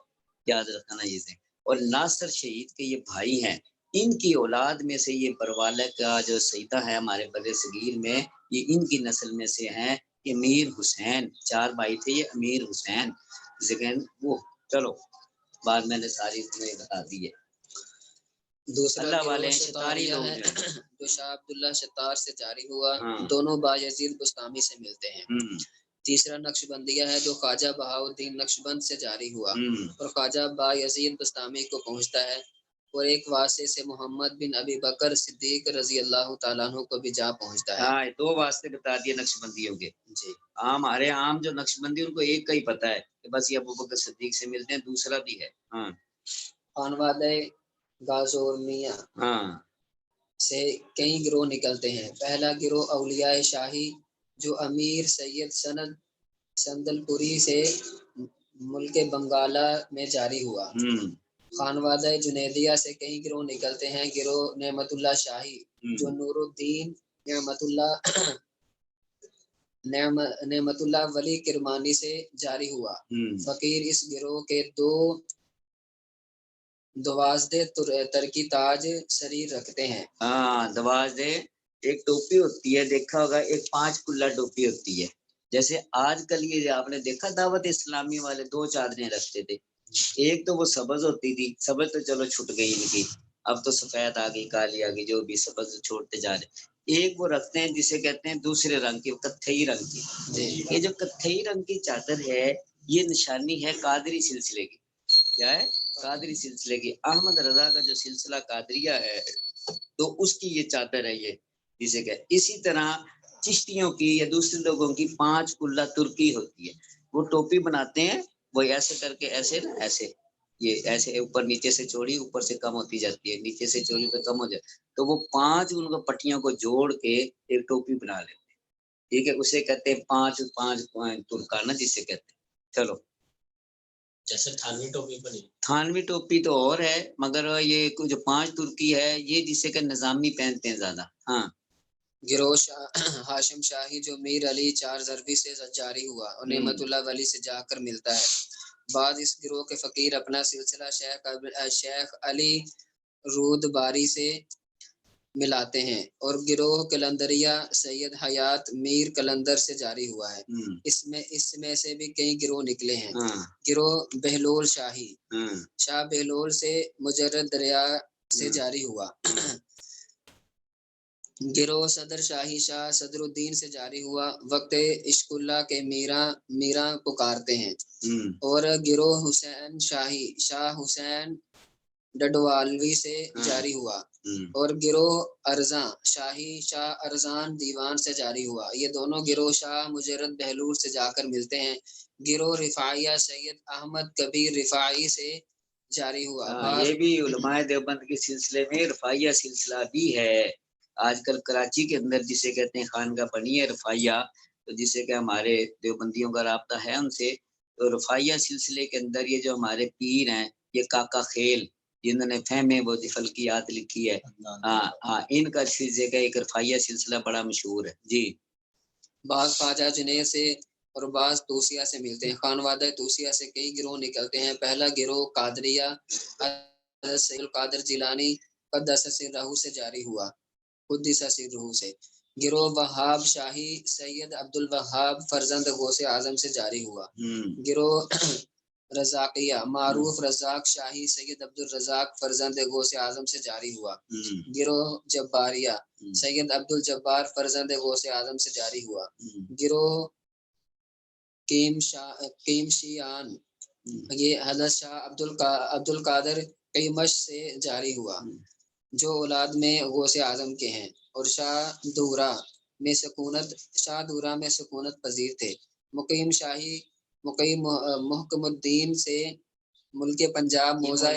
یاد رکھنا یہ سے. اور ناصر شہید کے یہ بھائی ہیں. ان کی اولاد میں سے یہ بروالا کا جو سیدہ ہے ہمارے بر صغیر میں، یہ ان کی نسل میں سے ہیں امیر حسین. 4 بھائی تھے یہ امیر حسین وہ. چلو بعد میں نے ساری تمہیں بتا دی ہے. دوسرا اللہ گروہ والے شتاریہ ہے جو جو شاہ عبداللہ شتار سے جاری ہوا. ہاں. دونوں بایزید بستامی سے ملتے ہیں. تیسرا نقش بندیہ ہے جو خواجہ بہاؤالدین نقش بند سے جاری ہوا اور خواجہ بایزید بستامی کو پہنچتا ہے، اور ایک واسطے سے محمد بن ابی بکر صدیق رضی اللہ تعالیٰ عنہ کو بھی جا پہنچتا ہے. ہاں 2 واسطے بتا دیے نقش بندیوں کے. جی ہمارے عام جو نقش بندی ان کو ایک کا ہی پتہ ہے کہ بس یہ ابوبکر صدیق سے ملتے ہیں، دوسرا بھی ہے. ہاں خانوادہ گازورمیہ سے کئی گروہ نکلتے ہیں. پہلا گروہ اولیاء شاہی جو امیر سید سندل پوری سے ملک بنگالہ میں جاری ہوا. خانوادہ جنیدیہ سے کئی گروہ نکلتے ہیں. گروہ نعمت اللہ شاہی جو نور الدین نعمت اللہ ولی کرمانی سے جاری ہوا. فقیر اس گروہ کے 12 ترکی تاج سریر رکھتے ہیں. ہاں 12 ایک ٹوپی ہوتی ہے، دیکھا ہوگا، ایک 5 کلا ٹوپی ہوتی ہے. جیسے آج کل یہ آپ نے دیکھا دعوت اسلامی والے 2 چادریں رکھتے تھے. ایک تو وہ سبز ہوتی تھی، سبز تو چلو چھٹ گئی ان کی، اب تو سفید آ گئی، کالی آ گئی، جو بھی سبز چھوڑتے جا رہے. ایک وہ رکھتے ہیں جسے کہتے ہیں دوسرے رنگ کی، کتھئی رنگ کی. یہ جو کتھئی رنگ کی چادر ہے یہ نشانی ہے قادری سلسلے کی. کیا ہے؟ قادری سلسلے کی. احمد رضا کا جو سلسلہ قادریہ ہے تو اس کی یہ چادر ہے، یہ جسے کہ اسی طرح چشتیوں کی یا دوسرے لوگوں کی 5 کلا ترکی ہوتی ہے. وہ ٹوپی بناتے ہیں، وہ ایسے کر کے ایسے نا ایسے، یہ ایسے اوپر نیچے سے چوڑی اوپر سے کم ہوتی جاتی ہے، نیچے سے چوڑی پہ کم ہو جاتی ہے، تو وہ 5 ان کو پٹیوں کو جوڑ کے ایک ٹوپی بنا لیتے ہیں. ٹھیک ہے، اسے کہتے ہیں 5 ترکانہ جسے کہتے ہیں. چلو جیسے تھانوی ٹوپی بنی، تھانوی ٹوپی تو اور ہے، مگر یہ جو 5 ترکی ہے یہ جسے کہ نظامی پہنتے ہیں زیادہ. ہاں گروہ ہاشم شاہی جو میر علی 4 ضربی سے جاری ہوا اور نعمت اللہ ولی سے جا کر ملتا ہے. بعد اس گروہ کے فقیر اپنا سلسلہ شیخ علی رود باری سے ملاتے ہیں، اور گروہ قلندریہ سید حیات میر قلندر سے جاری ہوا ہے. اس میں سے بھی کئی گروہ نکلے ہیں. گروہ بہلول شاہی شاہ بہلول سے مجرد دریا سے جاری ہوا. گروہ صدر شاہی شاہ صدر الدین سے جاری ہوا، وقت عشق اللہ کے میراں پکارتے ہیں. اور گروہ حسین شاہی شاہ حسین ڈڈوالوی سے جاری ہوا، اور گروہ ارزاں شاہی شاہ ارزان دیوان سے جاری ہوا. یہ دونوں گروہ شاہ مجرد بہلول سے جا کر ملتے ہیں. گروہ رفاعیہ سید احمد کبیر رفاعی سے جاری ہوا. یہ بھی علماء دیوبند کے سلسلے میں رفاعیہ سلسلہ بھی ہے. آج کل کراچی کے اندر جسے کہتے ہیں خانقاہ بنی ہے رفاعیہ، تو جسے کہ ہمارے دیوبندیوں کا رابطہ ہے ان سے، تو تو رفاعیہ سلسلے کے اندر یہ جو ہمارے پیر ہیں، یہ کاکا خیل جنہوں نے فہم و فلکیات لکھی ہے، ان کا سلسلے کا ایک رفاعیہ سلسلہ بڑا مشہور ہے. جی. بعض خواجہ جنید سے اور بعض توسیہ سے ملتے ہیں. خانوادہ توسیہ سے کئی گروہ نکلتے ہیں. پہلا گروہ قادریہ حضرت سید القادر جیلانی قدس سرہ سے جاری ہوا، قدس سرہ سے. گروہ وہاب شاہی سید عبد الوہاب فرزند غوث اعظم سے جاری ہوا. گروہ رزاقیہ معروف رزاق شاہی سید عبد الرزاق فرزند غوث اعظم سے جاری ہوا. گروہ جباریہ سید عبد الجبار فرزند غوث اعظم سے جاری ہوا. گروہ کیمشیان یہ حضرت شاہ عبد القادر قیمش سے جاری ہوا، جو اولاد میں غوث اعظم کے ہیں اور شاہ دورہ میں سکونت پذیر تھے. مقیم شاہی مقیم محکم الدین سے ملک پنجاب موضع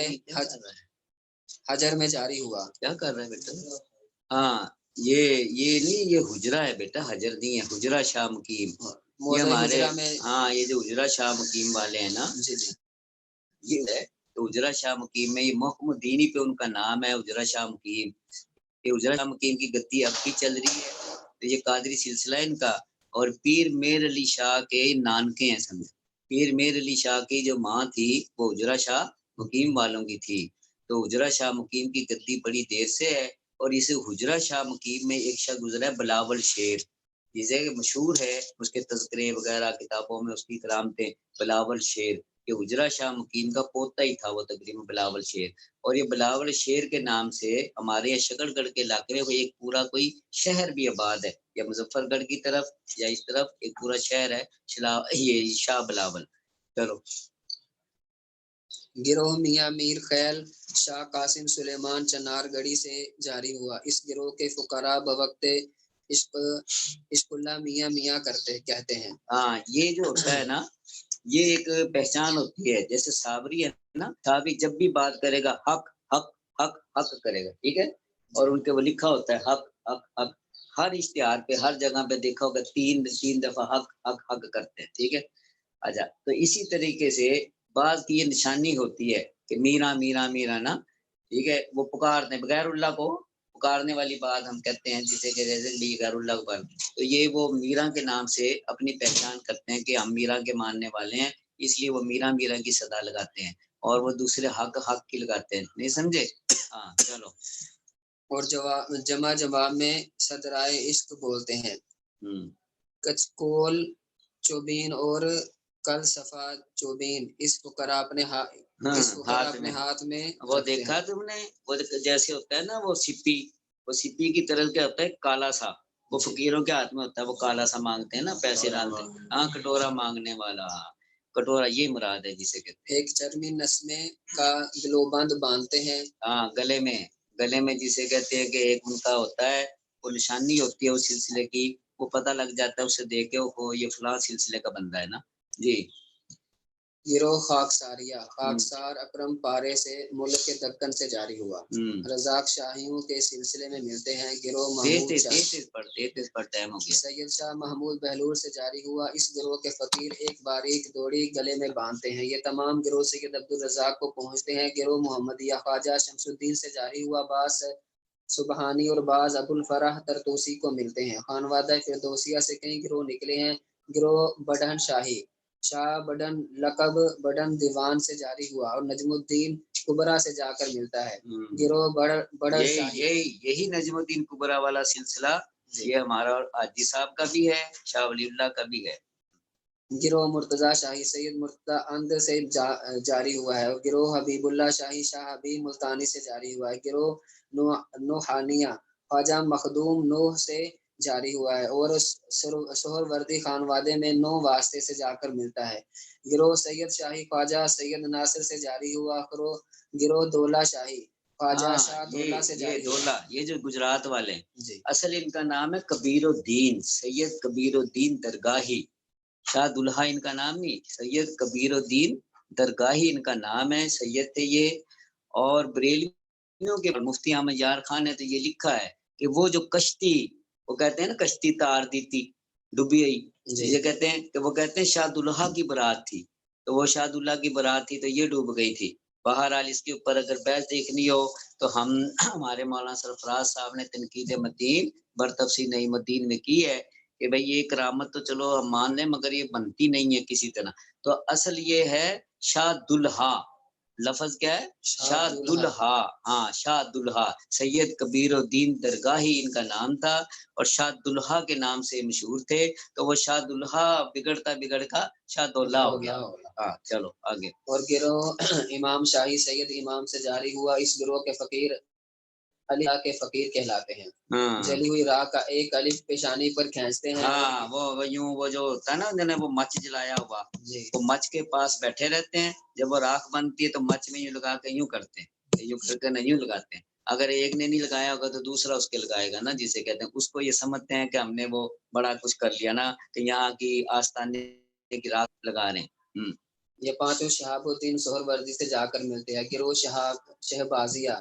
حجر میں جاری ہوا. کیا کر رہے ہیں بیٹا؟ ہاں یہ نہیں، یہ حجرہ ہے بیٹا، حجر نہیں ہے. حجرہ شاہ مقیم یہ ہمارے، ہاں یہ جو حجرہ شاہ مقیم والے ہیں نا، جی جی یہ ہے. تو حجرہ شاہ مقیم میں یہ محکم الدین ہی پہ ان کا نام ہے، حجرہ شاہ مقیم. یہ حجرہ شاہ مقیم کی گدی اب بھی چل رہی ہے. تو یہ قادری سلسلہ ہے ان کا. اور پیر میر علی شاہ کے نانکے ہیں سمجھ. پیر میر علی شاہ کی جو ماں تھی وہ حجرہ شاہ مقیم والوں کی تھی. تو حجرہ شاہ مقیم کی گدی بڑی دیر سے ہے. اور اس حجرہ شاہ مقیم میں ایک شخص گزرا ہے بلاول شیر، جسے مشہور ہے، اس کے تذکرے وغیرہ کتابوں میں اس کی کرامتیں. بلاول شیر یہ حجرہ شاہ مقیم کا پوتا ہی تھا وہ تقریباً بلاول شیر. اور یہ بلاول شیر کے نام سے ہمارے یہاں شکر گڑھ کے علاقے میں ایک پورا کوئی شہر بھی آباد ہے، یا مظفر گڑھ کی طرف یا اس طرف ایک پورا شہر ہے یہ شاہ بلاول. چلو. گروہ میاں میر خیل شاہ قاسم سلیمان چنار گڑھی سے جاری ہوا. اس گروہ کے فقراء بوقت عشق اللہ میاں میاں کہتے ہیں. ہاں یہ جو ہوتا ہے نا، یہ ایک پہچان ہوتی ہے. جیسے صابری ہے نا، صابری جب بھی بات کرے گا حق حق حق حق کرے گا، ٹھیک ہے. اور ان کے وہ لکھا ہوتا ہے حق حق حق. ہر اشتہار پہ ہر جگہ پہ دیکھا ہوگا تین دفعہ حق حق حق کرتے ہیں، ٹھیک ہے. اچھا، تو اسی طریقے سے بعض کی یہ نشانی ہوتی ہے کہ میرا میرا میرا نا، ٹھیک ہے. وہ پکارتے ہیں بغیر اللہ کو، پکارنے والی بات ہم کہتے ہیں، جسے کہ غیر اللہ کو. تو یہ وہ میرا کے نام سے اپنی پہچان کرتے ہیں کہ ہم میرا کے ماننے والے ہیں، اس لیے وہ میرا میرا کی صدا لگاتے ہیں. اور وہ دوسرے حق حق کی لگاتے ہیں. نہیں سمجھے؟ ہاں چلو. اور جواب میں صدرائے عشق بولتے ہیں. کچکول چوبین اور کل صفا چوبین اس فقراء اپنے ہاتھ میں وہ دیکھا تم نے، وہ جیسے ہوتا ہے نا وہ سپی کی طرح کیا ہوتا ہے کالا سا، وہ فقیروں کے ہاتھ میں ہوتا ہے. وہ کالا سا مانگتے ہیں نا، پیسے ڈالتے ہیں. ہاں کٹورا مانگنے والا، کٹورا یہ مراد ہے جسے کہتے ہیں. ایک چرمی نسمے کا گلوبند باندھتے ہیں. ہاں گلے میں جسے کہتے ہیں کہ ایک ان کا ہوتا ہے، وہ نشانی ہوتی ہے اس سلسلے کی. وہ پتہ لگ جاتا ہے اسے دیکھ کے یہ فلاں سلسلے کا بندہ ہے نا. جی. گروہ خاکسار اکرم پارے سے ملک کے دکن سے جاری ہوا. رزاق شاہیوں کے سلسلے میں ملتے ہیں. گروہ محمود سید شاہ محمود بہلول سے جاری ہوا. اس گروہ کے فقیر ایک باریک دوڑی گلے میں باندھتے ہیں. یہ تمام گروہ سید عبد الرزاق کو پہنچتے ہیں. گروہ محمدیہ خواجہ شمس الدین سے جاری ہوا. بعض سبحانی اور بعض ابو الفرح ترتوسی کو ملتے ہیں. خانوادہ فردوسیہ سے کئی گروہ نکلے ہیں. گروہ بڑھن شاہی شاہ بڑن لقب بڑن دیوان سے جاری ہوا اور نجم الدین کبرا سے جا کر ملتا ہے. گروہ بڑن شاہی یہی نجم الدین کبرا والا سلسلہ یہ ہمارا حاجی صاحب کا بھی ہے، شاہ ولی اللہ کا بھی ہے. گروہ مرتضی شاہی سید مرتضی اند سے جاری ہوا ہے. گروہ حبیب اللہ شاہی شاہ حبیب ملتانی سے جاری ہوا ہے. گروہ نوحانیہ خواجہ مخدوم نوح سے جاری ہوا ہے اور سہر وردی خانوادے میں 9 واسطے سے جا کر ملتا ہے. گروہ سید شاہی خواجہ سید ناصر سے جاری ہوا. گروہ دولہ شاہی خواجہ شاہ دولہ سے جاری ہوا. یہ جو گجرات والے جی. اصل ان کا نام ہے کبیر الدین سید کبیر الدین درگاہی. شاہ دلہا ان کا نام نہیں، سید کبیر الدین درگاہی ان کا نام ہے. سید تھے یہ. اور بریلویوں کے مفتی احمد یار خان نے تو یہ لکھا ہے کہ وہ جو کشتی، وہ کہتے ہیں نا کشتی تار دی تھی ڈوبی گئی، یہ کہتے ہیں کہ وہ کہتے ہیں شاہ دلہا کی برات تھی. تو وہ شاہداللہ کی بارات تھی تو یہ ڈوب گئی تھی. بہرحال اس کے اوپر اگر بحث دیکھنی ہو تو ہمارے مولانا سرفراز صاحب نے تنقید متین برتفصیل نعیم الدین میں کی ہے کہ بھئی یہ کرامت تو چلو ہم مان لیں مگر یہ بنتی نہیں ہے کسی طرح. تو اصل یہ ہے شاہداللہ. لفظ کیا ہے؟ شاہداللہ. ہاں شاہداللہ. سید کبیر الدین درگاہی ان کا نام تھا اور شاہداللہ کے نام سے مشہور تھے. تو وہ شاہداللہ بگڑتا بگڑتا شاہداللہ ہو گیا. ہاں چلو آگے. اور گروہ امام شاہی سید امام سے جاری ہوا. اس گروہ کے فقیر علی کے فقیر کہلاتے ہیں. جلی ہوئی راہ کا ایک الف پیشانی پر کھینچتے ہیں. ہاں وہ یوں وہ جو ہوتا ہے نا انہوں نے وہ مچ جلایا ہوا وہ مچ کے پاس بیٹھے رہتے ہیں. جب وہ راکھ بنتی ہے تو مچ میں یوں لگا کے یوں کرتے ہیں, یوں کر کے نہیں یوں لگاتے ہیں. اگر ایک نے نہیں لگایا ہوگا تو دوسرا اس کے لگائے گا نا, جسے کہتے ہیں. اس کو یہ سمجھتے ہیں کہ ہم نے وہ بڑا کچھ کر لیا نا کہ یہاں کی آستانے کی راکھ لگا رہے ہیں. یہ پانچوں شہاب الدین سہر وردی سے جا کر ملتے ہیں. گروہ شہبازیہ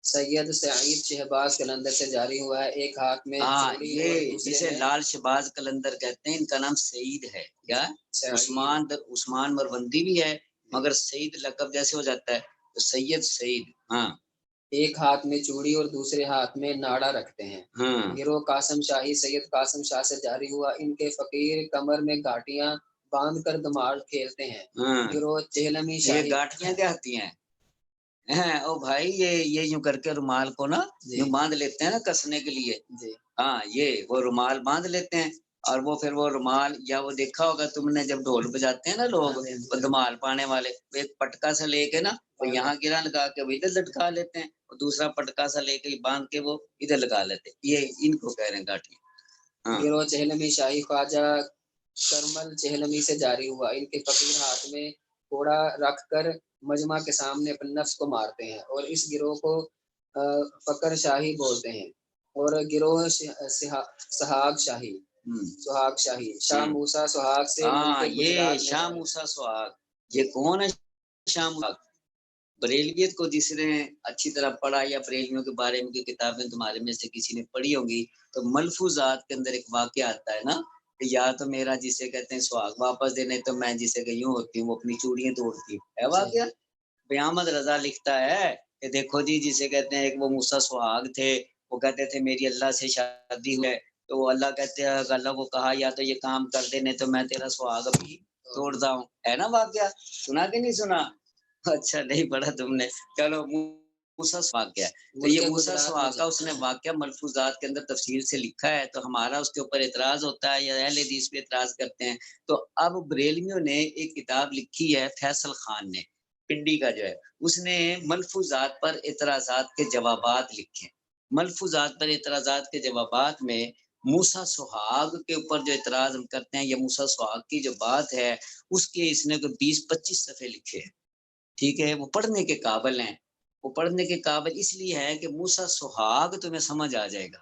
سید سعید شہباز قلندر سے جاری ہوا ہے. ایک ہاتھ میں یہ جسے لال شہباز قلندر کہتے ہیں, ان کا نام سعید ہے. کیا عثمان مروندی بھی ہے مگر سعید لقب جیسے ہو جاتا ہے تو سید سعید. ہاں ایک ہاتھ میں چوڑی اور دوسرے ہاتھ میں ناڑا رکھتے ہیں. گروہ قاسم شاہی سید قاسم شاہ سے جاری ہوا. ان کے فقیر کمر میں گھاٹیاں باندھ کر دماغ کھیلتے ہیں. گروہ چہلمی شاہی. یہ گھاٹیاں کیا ہوتی ہیں؟ او بھائی یہ یوں کر کے رومال کو نا یوں باندھ لیتے ہیں نا کسنے کے لیے. ہاں یہ وہ رومال باندھ لیتے ہیں اور وہ پھر وہ رومال یا وہ دیکھا ہوگا تم نے جب ڈھول بجاتے ہیں نا لوگ دھمال پانے والے, ایک پٹکا سا لے کے نا وہ یہاں گرا لگا کے وہ ادھر لٹکا لیتے ہیں اور دوسرا پٹکا سا لے کے باندھ کے وہ ادھر لگا لیتے ہیں. یہ ان کو کہہ رہے ہیں گھاٹیاں. گروہ چہلمی شاہی خواجہ کرمل چہلمی سے جاری ہوا. ان کے فقیر ہاتھ میں گھوڑا رکھ کر مجمع کے سامنے اپنے نفس کو مارتے ہیں اور اس گروہ کو فقر شاہی بولتے ہیں. اور گروہ سہاگ شاہی شاہ موسیٰ سہاگ سے یہ شاہ موسیٰ سہاگ یہ کون ہے؟ شاہ موسیٰ بریلویت کو جس نے اچھی طرح پڑھا یا بریلویوں کے بارے میں کتابیں تمہارے میں سے کسی نے پڑھی ہوگی تو ملفوظات کے اندر ایک واقعہ آتا ہے نا کہ یا تو میرا جسے کہتے ہیں سہاگ واپس دینے تو میں جسے کہ یوں ہوتی ہوں وہ اپنی چوڑیاں توڑتی ہوں. ہے واقعہ. بیامد رضا لکھتا ہے کہ دیکھو جی جسے کہتے ہیں ایک وہ موسیٰ سہاگ تھے, وہ کہتے تھے میری اللہ سے شادی ہوئے تو وہ اللہ کہتے ہیں اللہ کو کہا یا تو یہ کام کر دینے تو میں تیرا سہاگ ابھی توڑتا ہوں. ہے نا واقعہ, سنا کہ نہیں سنا؟ اچھا نہیں پڑھا تم نے. چلو موسیٰ سہاگ کیا ہے تو یہ موسیٰ سہاگ کا اس نے واقعہ ملفوظات کے اندر تفصیل سے لکھا ہے. تو ہمارا اس کے اوپر اعتراض ہوتا ہے یا اہل حدیث پہ اعتراض کرتے ہیں. تو اب بریلویوں نے ایک کتاب لکھی ہے فیصل خان نے پنڈی کا جو ہے, اس نے ملفوظات پر اعتراضات کے جوابات لکھے. ملفوظات پر اعتراضات کے جوابات میں موسیٰ سہاگ کے اوپر جو اعتراض ہم کرتے ہیں یا موسیٰ سہاگ کی جو بات ہے اس کے اس نے کوئی 20-25 صفحے لکھے ہیں. ٹھیک ہے, وہ پڑھنے کے قابل ہیں. وہ پڑھنے کے قابل اس لیے ہے کہ موسیٰ سہاگ تمہیں سمجھ آ جائے گا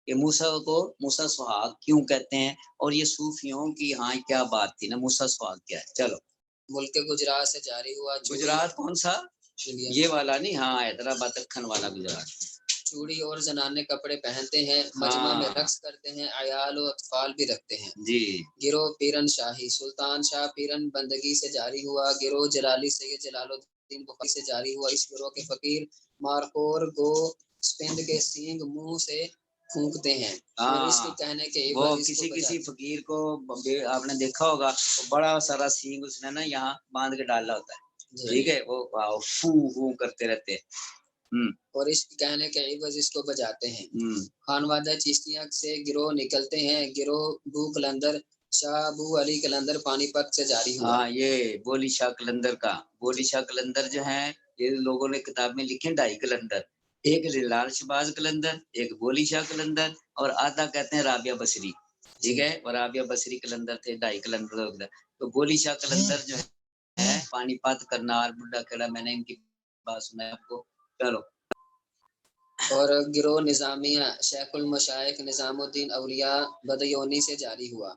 کہ موسیٰ کو موسیٰ سہاگ کیوں کہتے ہیں اور یہ صوفیوں کی ہاں کیا بات تھی نا, موسیٰ سہاگ کیا ہے. چلو ملک گجرات سے جاری ہوا. گجرات کون سا؟ یہ والا نہیں, ہاں حیدرآباد دکن والا گجرات. چوڑی اور زنانے کپڑے پہنتے ہیں, مجمع میں رقص کرتے ہیں, عیال و اطفال بھی رکھتے ہیں. جی. گروہ پیرن شاہی سلطان شاہ پیرن بندگی سے جاری ہوا. گروہ جلالی سید جلال الدین بخاری سے جاری ہوا. اس گروہ کے فقیر مارکور گو سپند کے سینگ منہ سے پھونکتے ہیں اور اس کے کہنے کے وہ کسی فقیر کو آپ نے دیکھا ہوگا بڑا سارا سینگ اس نے نا یہاں باندھ کے ڈالا ہوتا ہے. ٹھیک ہے, وہ فو فو کرتے رہتے ہیں اور اس کہنے کے عوض اس کو بجاتے ہیں. خانوادہ چشتیاں سے گروہ نکلتے ہیں. گروہ بو قلندر شاہ ابو علی قلندر پانی پت سے جاری ہوا. ہاں یہ بولی شاہ قلندر کا, بولی شاہ قلندر جو ہیں یہ لوگوں نے کتاب میں لکھے 2.5 قلندر, ایک لال شہباز قلندر, ایک بولی شاہ قلندر اور آدھا کہتے ہیں رابعہ بصری. ٹھیک ہے, اور رابعہ بصری قلندر تھے 2.5 قلندر. تو بولی شاہ قلندر جو ہے پانی پت کرنال بڈھا کھڑا, میں نے ان کی بات سنا آپ کو. چلو. اور گروہ نظامیہ شیخ المشائخ نظام الدین اولیاء بدیونی سے جاری ہوا.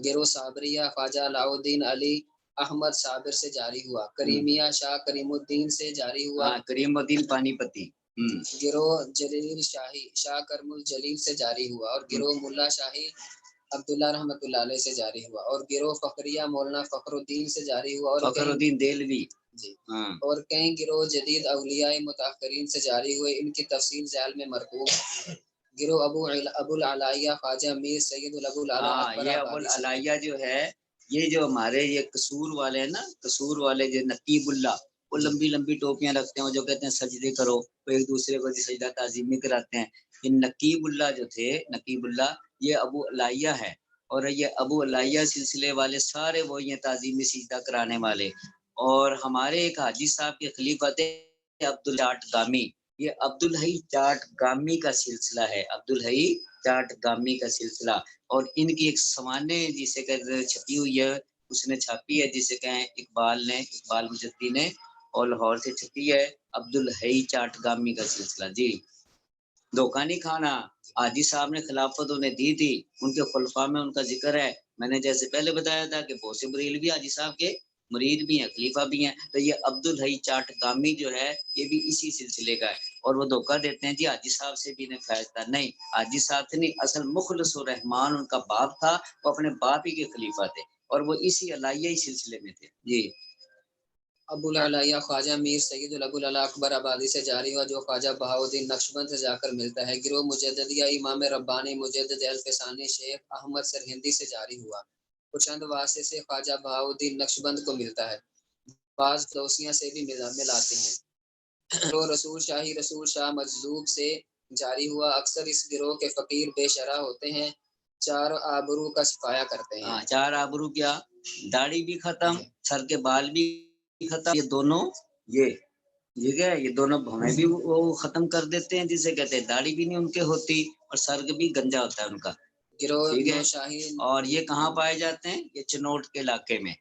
گروہ صابریہ خواجہ علاء الدین علی احمد صابر سے جاری ہوا. کریمیہ شاہ کریم الدین سے جاری ہوا. کریم الدین پانی پتی. گروہ جلیل شاہی شاہ کرم الجلیل سے جاری ہوا. اور گروہ ملا شاہی عبداللہ رحمۃ اللہ علیہ سے جاری ہوا، اور گروہ فخریہ مولانا فخر الدین سے جاری ہوا، اور فخر الدین دہلوی جی ہاں اور کئی گروہ جدید اولیاء متاخرین سے جاری ہوئے، ان کی تفصیل ذیل میں مرقوم ہے۔ گروہ ابو العلالیہ خواجہ میر سید الابو العلا ہاں اکبر یہ ابو آبادی سے۔ العلالیہ جو ہے، یہ جو ہمارے یہ قصور والے ہیں نا، قصور والے جو نقیب اللہ، وہ لمبی لمبی ٹوپیاں رکھتے ہیں، وہ جو کہتے ہیں سجدے کرو، وہ ایک دوسرے کو سجدہ تعظیمی کراتے ہیں۔ یہ نقیب اللہ جو تھے، نقیب اللہ یہ ابو العلالیہ ہے، اور یہ ابو العلالیہ سلسلے والے سارے وہی ہیں تعظیمی سجدہ کرانے والے۔ اور ہمارے ایک حاجی صاحب کے خلیفہ تھے عبدالجاٹ گامی، یہ عبدالحی جاٹ گامی کا سلسلہ ہے، عبدالحی جاٹ گامی کا سلسلہ۔ اور ان کی ایک سوانح جسے کہ چھپی ہوئی ہے، اس نے چھاپی ہے، جسے کہیں اقبال مجدی نے، اور لاہور سے چھپی ہے، عبدالحی جاٹ گامی کا سلسلہ۔ جی دھوکہ نہیں کھانا، حاجی صاحب نے خلافت انہیں دی تھی، ان کے خلفاء میں ان کا ذکر ہے۔ میں نے جیسے پہلے بتایا تھا کہ بہت سے بریلوی حاجی صاحب کے مرید بھی ہیں، خلیفہ بھی ہیں، تو یہ عبدالحی چاٹ گامی جو ہے یہ بھی اسی سلسلے کا ہے۔ اور وہ دھوکہ دیتے ہیں جی حاجی صاحب سے بھی نے فیض تھا، نہیں، حاجی صاحب سے نہیں، اصل مخلص الرحمان ان کا باپ تھا، وہ اپنے باپ ہی کے خلیفہ تھے، اور وہ اسی علالیہ سلسلے میں تھے۔ جی ابو العلالیہ خواجہ میر سید الابو العلا اکبر آبادی سے جاری ہوا، جو خواجہ بہاؤالدین نقشبند سے جا کر ملتا ہے۔ گروہ مجددیہ امام ربانی مجدد الفسانی شیخ احمد سرہندی سے جاری ہوا، وہ چند واسطے سے خواجہ بہاؤالدین نقشبند کو ملتا ہے، بعض فلوسیاں سے بھی ملاتے ہیں۔ گروہ رسول شاہ مجذوب سے جاری ہوا، اکثر اس گروہ کے فقیر بے شرح ہوتے ہیں، چار آبرو کا صفایا کرتے ہیں۔ ہاں، چار آبرو کیا، داڑھی بھی ختم، سر کے بال بھی ختم، یہ دونوں ٹھیک ہے، یہ دونوں ہمیں بھی وہ ختم کر دیتے ہیں، جسے کہتے ہیں داڑھی بھی نہیں ان کے ہوتی، اور سر بھی گنجا ہوتا ہے ان کا، گروہ ٹھیک ہے۔ نوشاہی اور یہ کہاں پائے جاتے ہیں؟ یہ چنوٹ کے علاقے میں،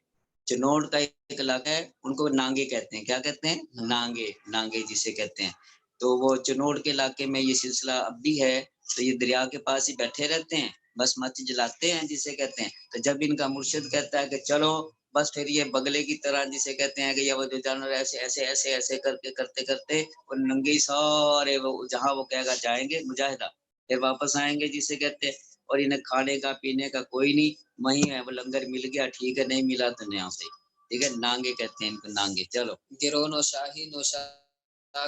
چنوٹ کا ایک علاقہ ہے، ان کو نانگے کہتے ہیں، کیا کہتے ہیں؟ نانگے جسے کہتے ہیں۔ تو وہ چنوٹ کے علاقے میں یہ سلسلہ اب بھی ہے، تو یہ دریا کے پاس ہی بیٹھے رہتے ہیں، بس مچ جلاتے ہیں جسے کہتے ہیں۔ تو جب ان کا مرشد کہتا ہے کہ چلو، بس پھر یہ بگلے کی طرح جسے کہتے ہیں کہ یہ وہ جو جانور ایسے ایسے ایسے ایسے کرتے وہ ننگے سارے وہ جہاں وہ کہے گا جائیں گے مجاہدہ، پھر واپس آئیں گے جسے کہتے ہیں، اور انہیں کھانے کا پینے کا کوئی نہیں، وہیں ہے وہ لنگر مل گیا ٹھیک ہے، نہیں ملا تو نیا سے، ٹھیک ہے، نانگے کہتے ہیں ان کو، نانگے۔ چلو گروہ نوشاہ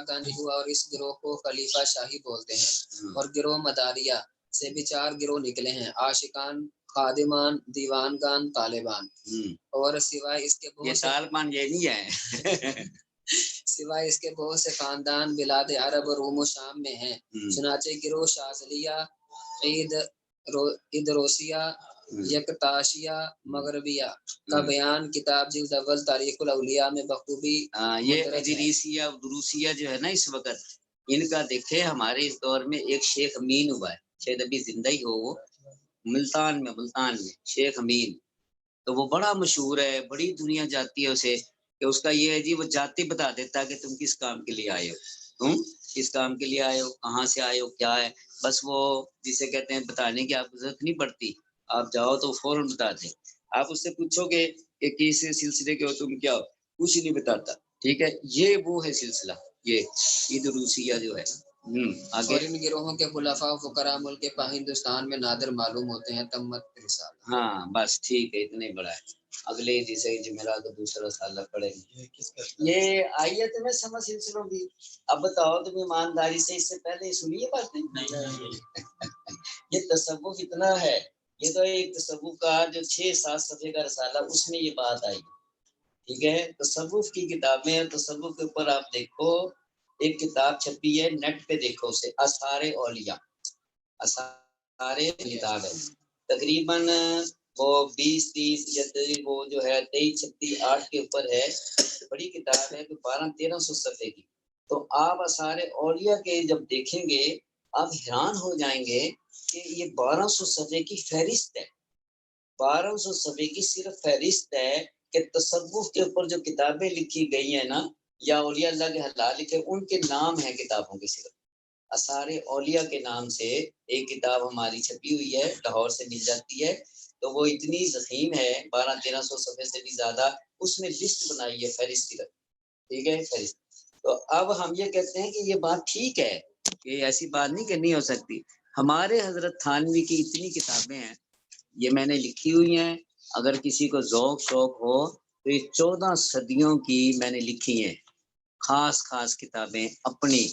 گاندھی ہوا، اور اس گروہ کو خلیفہ شاہی بولتے ہیں۔ اور گروہ مداریہ سے بھی چار گروہ نکلے ہیں، عاشقان، خادمان، دیوانگان، طالبان، اور سوائے اس کے یہ طالبان یہ نہیں ہے سوائے اس کے بہت سے خاندان بلاد عرب اور روم و شام میں ہیں۔ چنانچہ گروہ شاذلیہ، ادروسیہ، یکتاشیہ، مغربیہ کا بیان کتاب جلد اول تاریخ الاولیاء میں بخوبی یہ ادریسیہ دروسیہ جو ہے نا اس وقت، ان کا دیکھے ہمارے اس دور میں ایک شیخ امین ہوا ہے، شاید ابھی زندہ ہی ہو، وہ ملتان میں شیخ امین، تو وہ بڑا مشہور ہے، بڑی دنیا جاتی ہے اسے، کہ اس کا یہ ہے جی وہ جاتی بتا دیتا ہے کہ تم کس کام کے لیے آئے ہو، کہاں سے آئے ہو، کیا ہے، بس وہ جسے کہتے ہیں بتانے کی آپ کو ضرورت نہیں پڑتی، آپ جاؤ تو فوراً بتا دیں، آپ اس سے پوچھو گے کہ کس سلسلے کے ہو تم، کیا ہو، کچھ نہیں بتاتا، ٹھیک ہے، یہ وہ ہے سلسلہ، یہ عید روسیہ جو ہے۔ اور ان گروہوں کے خلفاء و فقراء ملک ہندوستان میں نادر معلوم ہوتے ہیں۔ تمت رسالہ۔ ہاں بس ٹھیک ہے، اتنے بڑا ہے، اگلے جسے جمعرات تو دوسرا سال پڑے گا، یہ آئیے تو میں سمجھ سلسلوں کی، اب بتاؤ تم ایمانداری سے، اس سے پہلے سنیے باتیں یہ تصوف اتنا ہے، یہ تو ایک تصوف کا جو 6-7 صفحے کا رسالہ، اس میں یہ بات آئی، ٹھیک ہے۔ تصوف کی کتابیں، تصوف کے اوپر آپ دیکھو، ایک کتاب چھپی ہے نیٹ پہ، دیکھو اسے، آثار اولیاء، آثار کتاب ہے، تقریباً وہ 20-30 یا وہ جو ہے 23-36-8 کے اوپر ہے، بڑی کتاب ہے، 1200-1300 صفحے کی، تو آپ آثار اولیاء کے جب دیکھیں گے آپ حیران ہو جائیں گے کہ یہ 1200 صفحے کی فہرست ہے، 1200 صفحے کی صرف فہرست ہے کہ تصوف کے اوپر جو کتابیں لکھی گئی ہیں نا، یا اولیاء اللہ کے حالات لکھے، ان کے نام ہیں کتابوں کے، صرف آثار اولیاء کے نام سے ایک کتاب ہماری چھپی ہوئی ہے، لاہور سے مل جاتی ہے، تو وہ اتنی ضخیم ہے، 1200-1300 صفحے سے بھی زیادہ، اس میں لسٹ بنائی ہے، فہرست صرف، ٹھیک ہے، فہرست۔ تو اب ہم یہ کہتے ہیں کہ یہ بات ٹھیک ہے، کہ ایسی بات نہیں کرنی ہو سکتی، ہمارے حضرت تھانوی کی اتنی کتابیں ہیں، یہ میں نے لکھی ہوئی ہیں. اگر کسی کو ذوق شوق ہو تو یہ 14 صدیوں کی میں نے لکھی ہیں خاص خاص کتابیں اپنی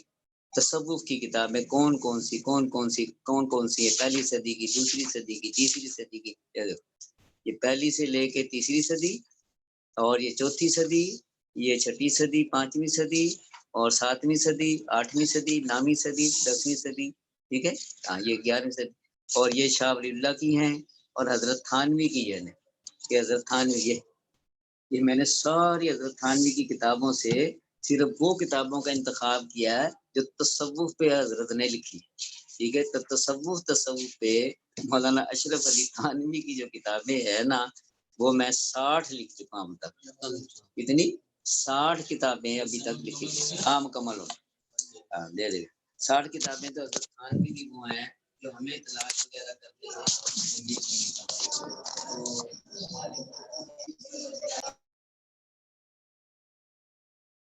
تصوف کی کتابیں. کون کون سی ہے؟ پہلی صدی کی، دوسری صدی کی، تیسری صدی کی. یہ پہلی سے لے کے تیسری صدی، اور یہ چوتھی صدی، یہ چھٹی صدی، پانچویں صدی، اور ساتویں صدی، آٹھویں صدی، نویں صدی، 10ویں صدی. ٹھیک ہے. ہاں یہ 11ویں صدی. اور یہ شاہ ولی اللہ کی ہیں، اور حضرت تھانوی کی ہے کہ حضرت تھانوی یہ میں نے ساری حضرت تھانوی کی کتابوں سے صرف وہ کتابوں کا انتخاب کیا ہے جو تصوف پہ حضرت نے لکھی. ٹھیک ہے. تو تصوف پہ مولانا اشرف علی تھانوی کی جو کتابیں ہیں نا، وہ میں 60 لکھ چکا ہوں تک. کتنی؟ 60 کتابیں ابھی تک لکھی. ہاں مکمل ہو. ہاں دے 60 کتابیں تو حضرت تھانوی کی وہ ہیں جو ہمیں تلاش وغیرہ کرتے ہیں.